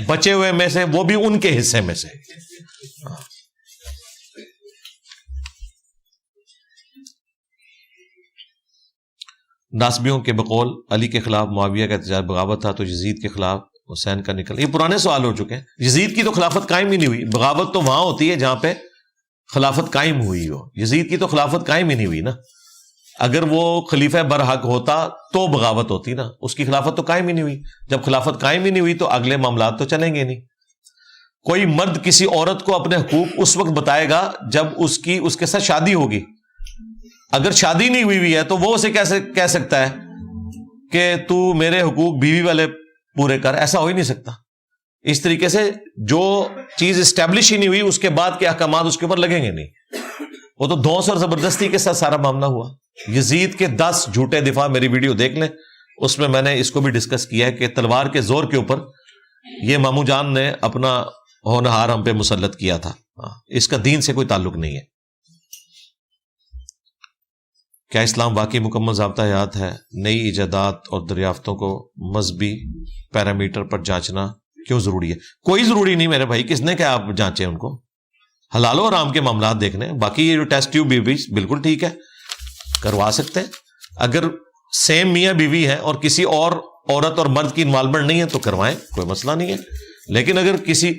بچے ہوئے میں سے, وہ بھی ان کے حصے میں سے. ناسبیوں کے بقول علی کے خلاف معاویہ کا احتجاج بغاوت تھا, تو یزید کے خلاف حسین کا نکل. یہ پرانے سوال ہو چکے ہیں. یزید کی تو خلافت قائم ہی نہیں ہوئی. بغاوت تو وہاں ہوتی ہے جہاں پہ خلافت قائم ہوئی ہو. یزید کی تو خلافت قائم ہی نہیں ہوئی نا. اگر وہ خلیفہ برحق ہوتا تو بغاوت ہوتی نا, اس کی خلافت تو قائم ہی نہیں ہوئی. جب خلافت قائم ہی نہیں ہوئی تو اگلے معاملات تو چلیں گے نہیں. کوئی مرد کسی عورت کو اپنے حقوق اس وقت بتائے گا جب اس کے ساتھ شادی ہوگی. اگر شادی نہیں ہوئی ہے تو وہ اسے کیسے کہہ سکتا ہے کہ تو میرے حقوق بیوی والے پورے کر؟ ایسا ہو ہی نہیں سکتا. اس طریقے سے جو چیز اسٹیبلش ہی نہیں ہوئی اس کے بعد کے احکامات اس کے اوپر لگیں گے نہیں. وہ تو دھونس اور زبردستی کے ساتھ سارا معاملہ ہوا. یزید کے 10 جھوٹے دفاع میری ویڈیو دیکھ لیں, اس میں میں نے اس کو بھی ڈسکس کیا ہے کہ تلوار کے زور کے اوپر یہ مامو جان نے اپنا ہونہار ہم پہ مسلط کیا تھا. اس کا دین سے کوئی تعلق نہیں ہے. کیا اسلام واقعی مکمل ضابطہ حیات ہے؟ نئی ایجادات اور دریافتوں کو مذہبی پیرامیٹر پر جانچنا کیوں ضروری ہے؟ کوئی ضروری نہیں میرے بھائی. کس نے کہا آپ جانچیں ان کو؟ حلال و حرام کے معاملات دیکھنے. باقی یہ جو ٹیسٹ ٹیوب بیوی بالکل ٹھیک ہے, کروا سکتے ہیں. اگر سیم میاں بیوی ہے اور کسی اور عورت اور مرد کی انوالومنٹ نہیں ہے تو کروائیں, کوئی مسئلہ نہیں ہے. لیکن اگر کسی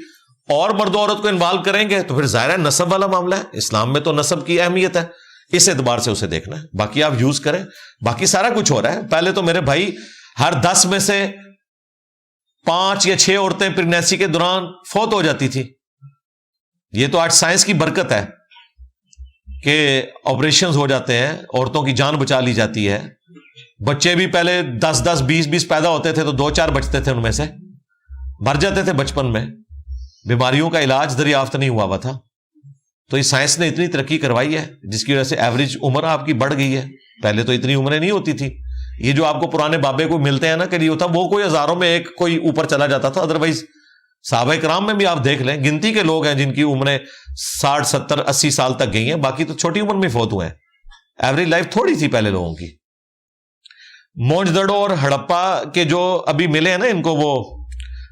اور مرد و عورت کو انوالو کریں گے تو پھر ظاہر ہے نسب والا معاملہ ہے. اسلام میں تو نسب کی اہمیت ہے, اس اعتبار سے اسے دیکھنا ہے. باقی آپ یوز کریں, باقی سارا کچھ ہو رہا ہے. پہلے تو میرے بھائی ہر 10 میں سے 5 یا 6 عورتیں پریگنینسی کے دوران فوت ہو جاتی تھی. یہ تو آج سائنس کی برکت ہے کہ آپریشنز ہو جاتے ہیں, عورتوں کی جان بچا لی جاتی ہے. بچے بھی پہلے 10-10 20-20 پیدا ہوتے تھے تو 2-4 بچتے تھے، ان میں سے مر جاتے تھے بچپن میں، بیماریوں کا علاج دریافت نہیں ہوا تھا. تو یہ سائنس نے اتنی ترقی کروائی ہے جس کی وجہ سے ایوریج عمر آپ کی بڑھ گئی ہے. پہلے تو اتنی عمریں نہیں ہوتی تھی. یہ جو آپ کو پرانے بابے کو ملتے ہیں نا کہ ہوتا، وہ کوئی ہزاروں میں ایک کوئی اوپر چلا جاتا تھا. ادروائز صحابہ کرام میں بھی آپ دیکھ لیں گنتی کے لوگ ہیں جن کی عمریں 60 70 80 سال تک گئی ہیں، باقی تو چھوٹی عمر میں فوت ہوئے ہیں. ایوریج لائف تھوڑی تھی پہلے لوگوں کی. مونج دڑو اور ہڑپا کے جو ابھی ملے ہیں نا ان کو وہ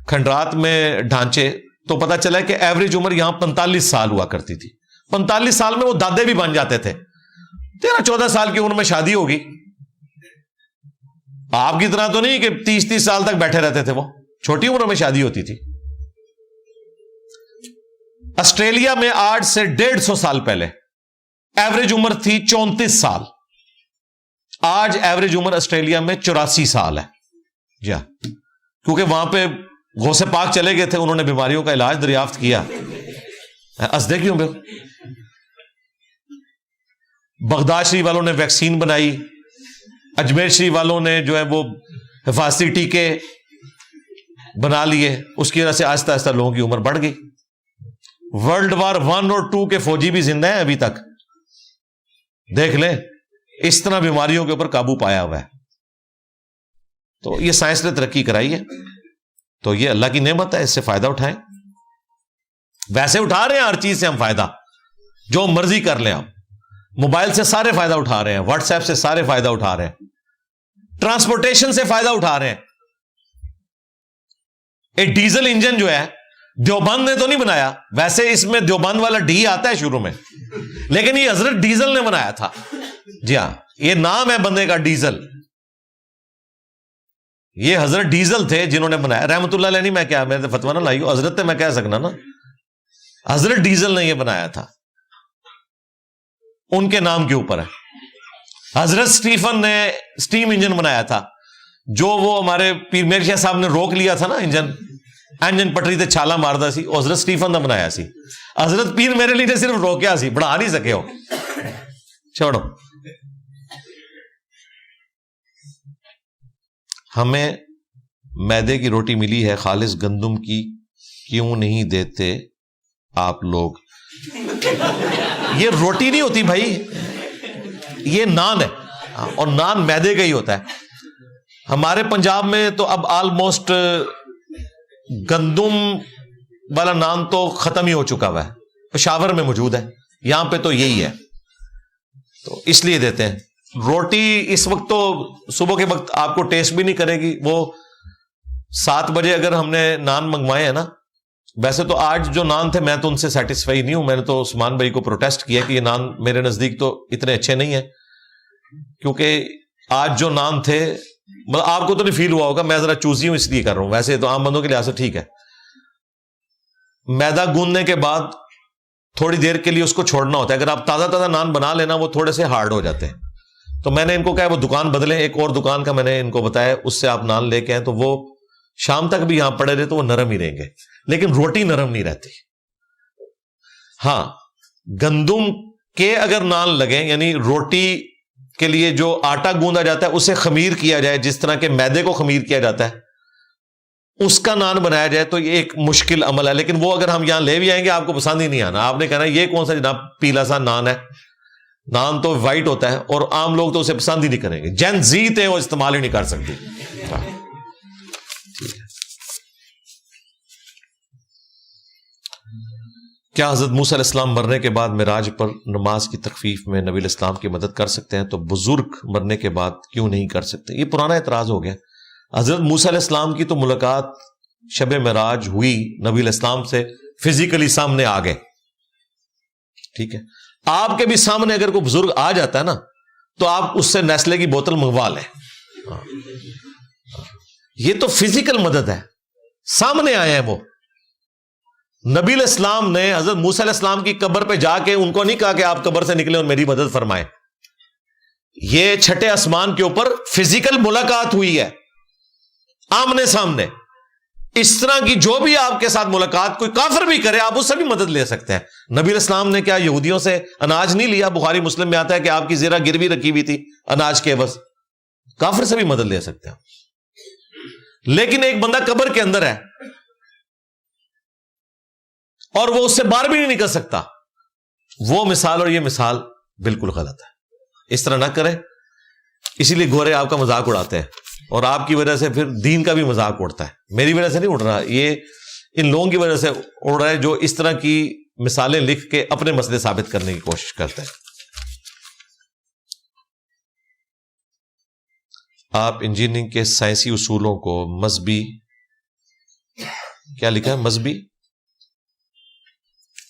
کھنڈرات میں ڈھانچے، تو پتا چلا کہ ایوریج عمر یہاں 45 سال ہوا کرتی تھی. 45 سال میں وہ دادے بھی بن جاتے تھے. 13-14 سال کی عمر میں شادی ہوگی. آپ کی طرح تو نہیں کہ 30-30 سال تک بیٹھے رہتے تھے، وہ چھوٹی عمر میں شادی ہوتی تھی. آسٹریلیا میں آج سے 150 سال پہلے ایوریج عمر تھی 34 سال. آج ایوریج عمر آسٹریلیا میں 84 سال ہے. جی ہاں، کیونکہ وہاں پہ غوث پاک چلے گئے تھے، انہوں نے بیماریوں کا علاج دریافت کیا. ہنسدے کیوں بے؟ بغداد شریف والوں نے ویکسین بنائی، اجمیر شریف والوں نے جو ہے وہ حفاظتی ٹیکے بنا لیے، اس کی وجہ سے آہستہ آہستہ لوگوں کی عمر بڑھ گئی. ورلڈ وار 1 اور 2 کے فوجی بھی زندہ ہیں ابھی تک. دیکھ لیں اس طرح بیماریوں کے اوپر قابو پایا ہوا ہے. تو یہ سائنس نے ترقی کرائی ہے، تو یہ اللہ کی نعمت ہے، اس سے فائدہ اٹھائیں. ویسے اٹھا رہے ہیں ہر چیز سے ہم فائدہ، جو مرضی کر لیں. آپ موبائل سے سارے فائدہ اٹھا رہے ہیں، واٹس ایپ سے سارے فائدہ اٹھا رہے ہیں، ٹرانسپورٹیشن سے فائدہ اٹھا رہے ہیں. ایک ڈیزل انجن جو ہے دیوبند نے تو نہیں بنایا، ویسے اس میں دیوبند والا ڈی آتا ہے شروع میں، لیکن یہ حضرت ڈیزل نے بنایا تھا. جی ہاں، یہ نام ہے بندے کا ڈیزل. یہ حضرت ڈیزل تھے جنہوں نے بنایا. رحمت اللہ علیہ نہیں، میں کیا میرے فتویٰ نہ لائی ہوں، حضرت میں کہہ سکنا نا، حضرت ڈیزل نے یہ بنایا تھا، ان کے نام کے اوپر ہے. حضرت سٹیفن نے سٹیم انجن بنایا تھا، جو وہ ہمارے پیر میر شاہ صاحب نے روک لیا تھا نا انجن پٹری تے چھالا ماردا سی، حضرت سٹیفن نے بنایا سی. حضرت پیر میرے لیے صرف روکیا سی، بڑھا نہیں سکے ہو. چھوڑو. ہمیں میدے کی روٹی ملی ہے، خالص گندم کی کیوں نہیں دیتے آپ لوگ؟ یہ روٹی نہیں ہوتی بھائی، یہ نان ہے، اور نان میدے کا ہی ہوتا ہے. ہمارے پنجاب میں تو اب آلموسٹ گندم والا نان تو ختم ہی ہو چکا ہوا ہے. پشاور میں موجود ہے، یہاں پہ تو یہی ہے، تو اس لیے دیتے ہیں. روٹی اس وقت تو صبح کے وقت آپ کو ٹیسٹ بھی نہیں کرے گی. وہ 7 بجے اگر ہم نے نان منگوائے ہیں نا، ویسے تو آج جو نان تھے میں تو ان سے سیٹسفائی نہیں ہوں. میں نے تو عثمان بھائی کو پروٹیسٹ کیا کہ یہ نان میرے نزدیک تو اتنے اچھے نہیں ہیں، کیونکہ آج جو نان تھے، مطلب آپ کو تو نہیں فیل ہوا ہوگا، میں ذرا چوزی ہوں اس لیے کر رہا ہوں، ویسے تو عام بندوں کے لحاظ سے ٹھیک ہے. میدا گوندنے کے بعد تھوڑی دیر کے لیے اس کو چھوڑنا ہوتا ہے. اگر آپ تازہ تازہ نان بنا لینا وہ تھوڑے سے ہارڈ ہو جاتے ہیں. تو میں نے ان کو کہا وہ دکان بدلیں، ایک اور دکان کا میں نے ان کو بتایا، اس سے آپ نان لے کے آئیں، تو وہ شام تک بھی یہاں پڑے رہے تو وہ نرم ہی رہیں گے، لیکن روٹی نرم نہیں رہتی. ہاں، گندم کے اگر نان لگیں، یعنی روٹی کے لیے جو آٹا گوندا جاتا ہے اسے خمیر کیا جائے، جس طرح کے میدے کو خمیر کیا جاتا ہے، اس کا نان بنایا جائے، تو یہ ایک مشکل عمل ہے. لیکن وہ اگر ہم یہاں لے بھی آئیں گے آپ کو پسند ہی نہیں آنا. آپ نے کہنا یہ کون سا جناب پیلا سا نان ہے. نان تو وائٹ ہوتا ہے اور عام لوگ تو اسے پسند ہی نہیں کریں گے. جین زیت ہے وہ استعمال ہی نہیں کر سکتی. کیا حضرت موسیٰ علیہ السلام مرنے کے بعد معراج پر نماز کی تخفیف میں نبی علیہ السلام کی مدد کر سکتے ہیں؟ تو بزرگ مرنے کے بعد کیوں نہیں کر سکتے؟ یہ پرانا اعتراض ہو گیا. حضرت موسیٰ علیہ السلام کی تو ملاقات شب معراج ہوئی، نبی علیہ السلام سے فزیکلی سامنے آ گئے، ٹھیک ہے. آپ کے بھی سامنے اگر کوئی بزرگ آ جاتا ہے نا تو آپ اس سے نیسلے کی بوتل منگوا لیں. یہ تو فزیکل مدد ہے، سامنے آئے ہیں وہ. نبی علیہ السلام نے حضرت موسیٰ علیہ السلام کی قبر پہ جا کے ان کو نہیں کہا کہ آپ قبر سے نکلیں اور میری مدد فرمائیں. یہ چھٹے آسمان کے اوپر فزیکل ملاقات ہوئی ہے، آمنے سامنے. اس طرح کی جو بھی آپ کے ساتھ ملاقات کوئی کافر بھی کرے آپ اس سے بھی مدد لے سکتے ہیں. نبی علیہ السلام نے کیا یہودیوں سے اناج نہیں لیا؟ بخاری مسلم میں آتا ہے کہ آپ کی زیرہ گروی رکھی ہوئی تھی اناج کے عوض. کافر سے بھی مدد لے سکتے ہیں. لیکن ایک بندہ قبر کے اندر ہے اور وہ اس سے باہر بھی نہیں نکل سکتا، وہ مثال اور یہ مثال بالکل غلط ہے. اس طرح نہ کرے. اسی لیے گورے آپ کا مذاق اڑاتے ہیں اور آپ کی وجہ سے پھر دین کا بھی مذاق اڑتا ہے. میری وجہ سے نہیں اڑ رہا، یہ ان لوگوں کی وجہ سے اڑ رہا ہے جو اس طرح کی مثالیں لکھ کے اپنے مسئلے ثابت کرنے کی کوشش کرتے ہیں. آپ انجینئرنگ کے سائنسی اصولوں کو مذہبی، کیا لکھا ہے مذہبی،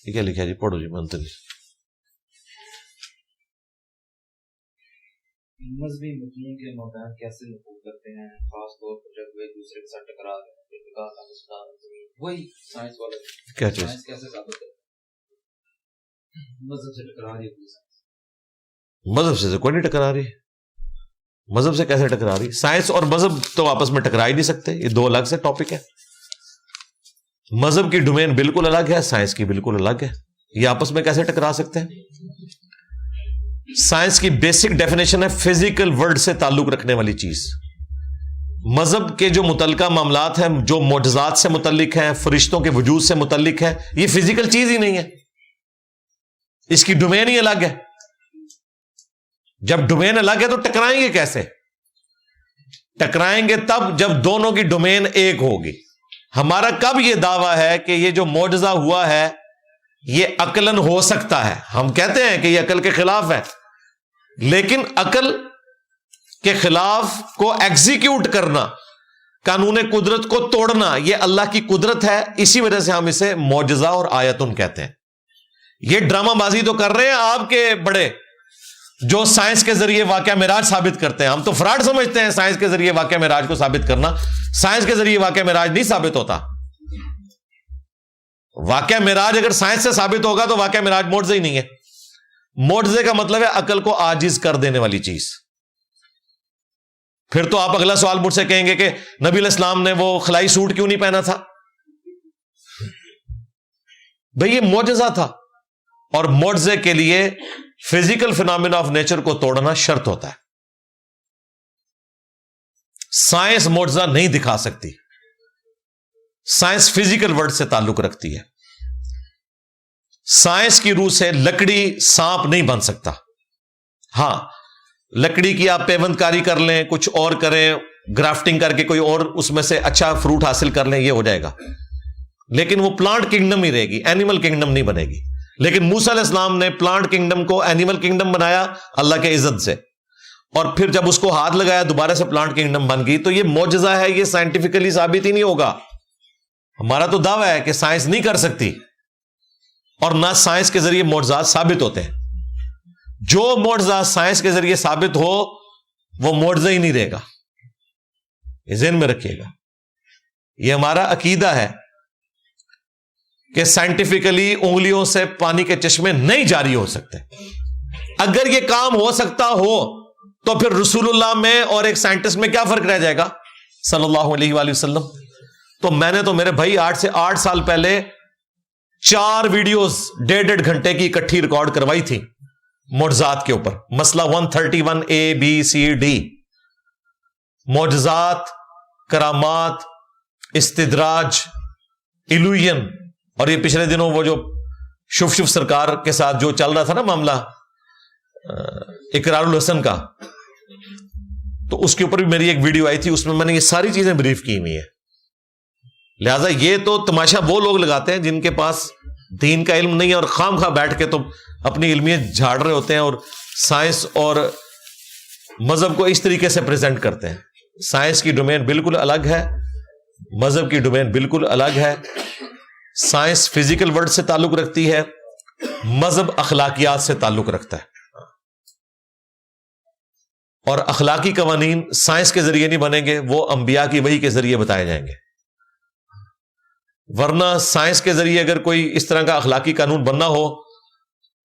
یہ کیا لکھا ہے جی؟ پڑھو جی منتلی. مذہبی متنوں کے مابین کیسے نفوذ کرتے ہیں، خاص طور پر جب وہ دوسرے کے ساتھ ٹکرا رہے ہیں. وہی سائنس والا کیا چیز سائنس کیسے ثابت کرتے ہیں مذہب سے ٹکرا رہی ہے. مذہب سے کوئی نہیں ٹکرا رہی. مذہب سے کیسے ٹکرا رہی؟ سائنس اور مذہب تو آپس میں ٹکرا ہی نہیں سکتے، یہ دو الگ سے ٹاپک ہے. مذہب کی ڈومین بالکل الگ ہے، سائنس کی بالکل الگ ہے. یہ آپس میں کیسے ٹکرا سکتے ہیں؟ سائنس کی بیسک ڈیفینیشن ہے فزیکل ورلڈ سے تعلق رکھنے والی چیز. مذہب کے جو متعلقہ معاملات ہیں، جو معجزات سے متعلق ہیں، فرشتوں کے وجود سے متعلق ہے، یہ فزیکل چیز ہی نہیں ہے، اس کی ڈومین ہی الگ ہے. جب ڈومین الگ ہے تو ٹکرائیں گے کیسے؟ ٹکرائیں گے تب جب دونوں کی ڈومین ایک ہوگی. ہمارا کب یہ دعویٰ ہے کہ یہ جو معجزہ ہوا ہے یہ عقلاً ہو سکتا ہے؟ ہم کہتے ہیں کہ یہ عقل کے خلاف ہے، لیکن عقل کے خلاف کو ایگزیکیوٹ کرنا، قانون قدرت کو توڑنا، یہ اللہ کی قدرت ہے. اسی وجہ سے ہم اسے معجزہ اور آیتن کہتے ہیں. یہ ڈرامہ بازی تو کر رہے ہیں آپ کے بڑے، جو سائنس کے ذریعے واقعہ معراج ثابت کرتے ہیں. ہم تو فراڈ سمجھتے ہیں سائنس کے ذریعے واقعہ معراج کو ثابت کرنا. سائنس کے ذریعے واقعہ معراج نہیں ثابت ہوتا. واقعہ معراج اگر سائنس سے ثابت ہوگا تو واقعہ معراج معجزہ ہی نہیں ہے. معجزے کا مطلب ہے عقل کو عاجز کر دینے والی چیز. پھر تو آپ اگلا سوال مجھ سے کہیں گے کہ نبی علیہ السلام نے وہ خلائی سوٹ کیوں نہیں پہنا تھا؟ بھئی یہ معجزہ تھا، اور معجزے کے لیے فزیکل فینامنا آف نیچر کو توڑنا شرط ہوتا ہے. سائنس معجزہ نہیں دکھا سکتی. سائنس فزیکل ورلڈ سے تعلق رکھتی ہے. سائنس کی روح سے لکڑی سانپ نہیں بن سکتا. ہاں، لکڑی کی آپ پیوند کاری کر لیں، کچھ اور کریں، گرافٹنگ کر کے کوئی اور اس میں سے اچھا فروٹ حاصل کر لیں، یہ ہو جائے گا. لیکن وہ پلانٹ کنگڈم ہی رہے گی، اینیمل کنگڈم نہیں بنے گی. لیکن موسیٰ علیہ السلام نے پلانٹ کنگڈم کو اینیمل کنگڈم بنایا اللہ کے عزت سے، اور پھر جب اس کو ہاتھ لگایا دوبارہ سے پلانٹ کنگڈم بن گئی. تو یہ معجزہ ہے، یہ سائنٹیفکلی ثابت ہی نہیں ہوگا. ہمارا تو دعویٰ ہے کہ سائنس نہیں کر سکتی، اور نہ سائنس کے ذریعے معجزات ثابت ہوتے ہیں. جو معجزہ سائنس کے ذریعے ثابت ہو وہ معجزہ ہی نہیں رہے گا. یہ ذہن میں رکھیے گا. یہ ہمارا عقیدہ ہے کہ سائنٹیفکلی انگلیوں سے پانی کے چشمے نہیں جاری ہو سکتے. اگر یہ کام ہو سکتا ہو تو پھر رسول اللہ میں اور ایک سائنٹسٹ میں کیا فرق رہ جائے گا صلی اللہ علیہ وآلہ وسلم. تو میں نے تو میرے بھائی 8 سال پہلے 4 ویڈیوز 1.5 گھنٹے کی اکٹھی ریکارڈ کروائی تھی معجزات کے اوپر. مسئلہ 131 ABCD، معجزات، کرامات، استدراج، ایلوین. اور یہ پچھلے دنوں وہ جو شف سرکار کے ساتھ جو چل رہا تھا نا معاملہ اقرار الحسن کا، تو اس کے اوپر بھی میری ایک ویڈیو آئی تھی، اس میں نے یہ ساری چیزیں بریف کی ہوئی ہیں. لہذا یہ تو تماشا وہ لوگ لگاتے ہیں جن کے پاس دین کا علم نہیں ہے، اور خام خواہ بیٹھ کے تو اپنی علمیت جھاڑ رہے ہوتے ہیں اور سائنس اور مذہب کو اس طریقے سے پریزنٹ کرتے ہیں. سائنس کی ڈومین بالکل الگ ہے، مذہب کی ڈومین بالکل الگ ہے. سائنس فزیکل ورلڈ سے تعلق رکھتی ہے، مذہب اخلاقیات سے تعلق رکھتا ہے. اور اخلاقی قوانین سائنس کے ذریعے نہیں بنیں گے، وہ انبیاء کی وحی کے ذریعے بتائے جائیں گے. ورنہ سائنس کے ذریعے اگر کوئی اس طرح کا اخلاقی قانون بننا ہو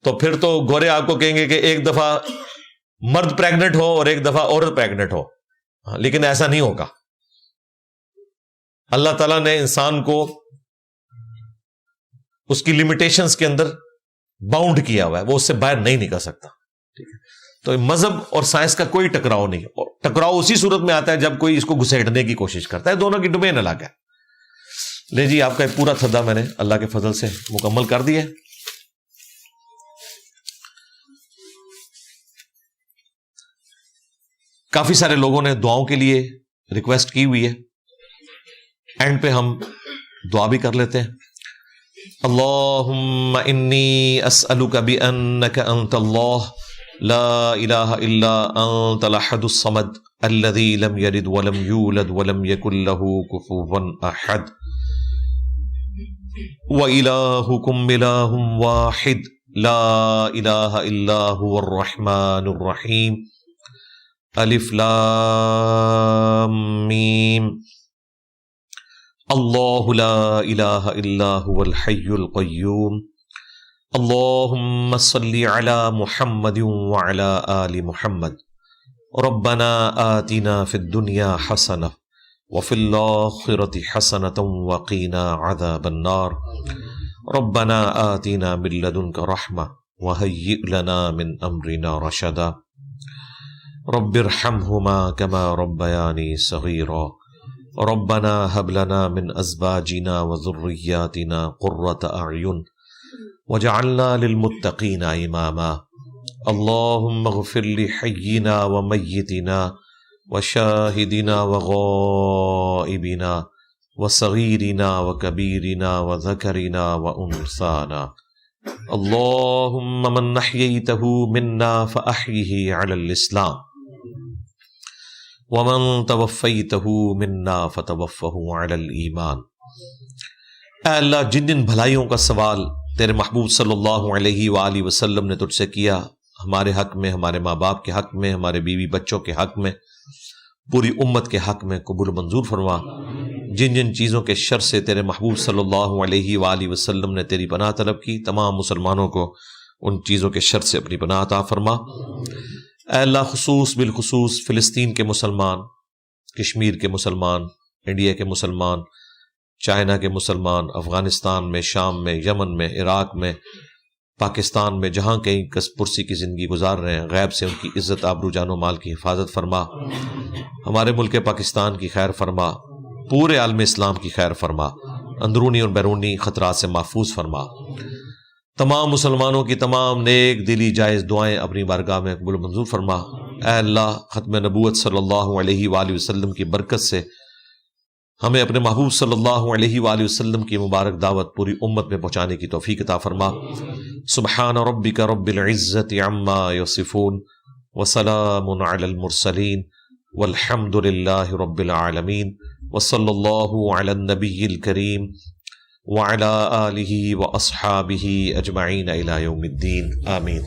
تو پھر تو گورے آپ کو کہیں گے کہ ایک دفعہ مرد پریگنٹ ہو اور ایک دفعہ عورت پریگنٹ ہو. لیکن ایسا نہیں ہوگا. اللہ تعالیٰ نے انسان کو اس کی لمیٹیشنز کے اندر باؤنڈ کیا ہوا ہے، وہ اس سے باہر نہیں نکل سکتا. ٹھیک ہے، تو مذہب اور سائنس کا کوئی ٹکراؤ نہیں، اور ٹکراؤ اسی صورت میں آتا ہے جب کوئی اس کو گھسیٹنے کی کوشش کرتا ہے، دونوں کی ڈومین الگ ہے۔ لے جی، آپ کا ایک پورا تھدا میں نے اللہ کے فضل سے مکمل کر دیا ہے۔ کافی سارے لوگوں نے دعاؤں کے لیے ریکویسٹ کی ہوئی ہے، اینڈ پہ ہم دعا بھی کر لیتے ہیں۔ اللہم انی اسألک بأنک انت اللہ لا الہ الا انت الاحد الصمد الذی لم یلد ولم یولد ولم یکن له کفوا احد وإلہکم الہ واحد لا الہ الا هو الرحمن الرحیم الف لام میم اللہ لا الہ الا هو الحی القیوم اللہم صلی علی محمد وعلی آل محمد ربنا آتنا فی الدنیا حسنہ وفی الآخرۃ حسنۃ وقنا عذاب النار ربنا آتنا من لدنک رحمہ وہیئ لنا من امرنا رشدا رب ارحمہما کما ربیانی صغیرا ربنا هب لنا من ازواجنا وذرياتنا قرة اعین وجعلنا للمتقین اماما اللهم اغفر لحینا ومیتنا وشاہدنا وغائبنا وصغیرنا وکبیرنا وذکرنا وانثانا اللهم من احییته منا فاحیہ علی الاسلام ومن توفیتہ منا فتوفہ علی الایمان۔ اے اللہ، جن جن بھلائیوں کا سوال تیرے محبوب صلی اللہ علیہ وآلہ وسلم نے تجھ سے کیا، ہمارے حق میں، ہمارے ماں باپ کے حق میں، ہمارے بیوی بچوں کے حق میں، پوری امت کے حق میں قبول منظور فرما۔ جن جن چیزوں کے شر سے تیرے محبوب صلی اللہ علیہ وآلہ وسلم نے تیری پناہ طلب کی، تمام مسلمانوں کو ان چیزوں کے شر سے اپنی پناہ عطا فرما۔ اے اللہ، خصوص بالخصوص فلسطین کے مسلمان، کشمیر کے مسلمان، انڈیا کے مسلمان، چائنا کے مسلمان، افغانستان میں، شام میں، یمن میں، عراق میں، پاکستان میں، جہاں کہیں کس پرسی کی زندگی گزار رہے ہیں، غیب سے ان کی عزت، آبرو، جان و مال کی حفاظت فرما۔ ہمارے ملک پاکستان کی خیر فرما، پورے عالم اسلام کی خیر فرما، اندرونی اور بیرونی خطرات سے محفوظ فرما۔ تمام مسلمانوں کی تمام نیک دلی جائز دعائیں اپنی بارگاہ میں قبول منظور فرما۔ اے اللہ، ختم نبوت صلی اللہ علیہ وآلہ وسلم کی برکت سے ہمیں اپنے محبوب صلی اللہ علیہ وآلہ وسلم کی مبارک دعوت پوری امت میں پہنچانے کی توفیق عطا فرما۔ سبحان ربک رب العزت عما یصفون وسلام علی المرسلین والحمد للہ رب العالمین وصلی اللہ علی النبی الکریم وعلی آلہ واصحابہ اجمعین الی یوم الدین، آمین۔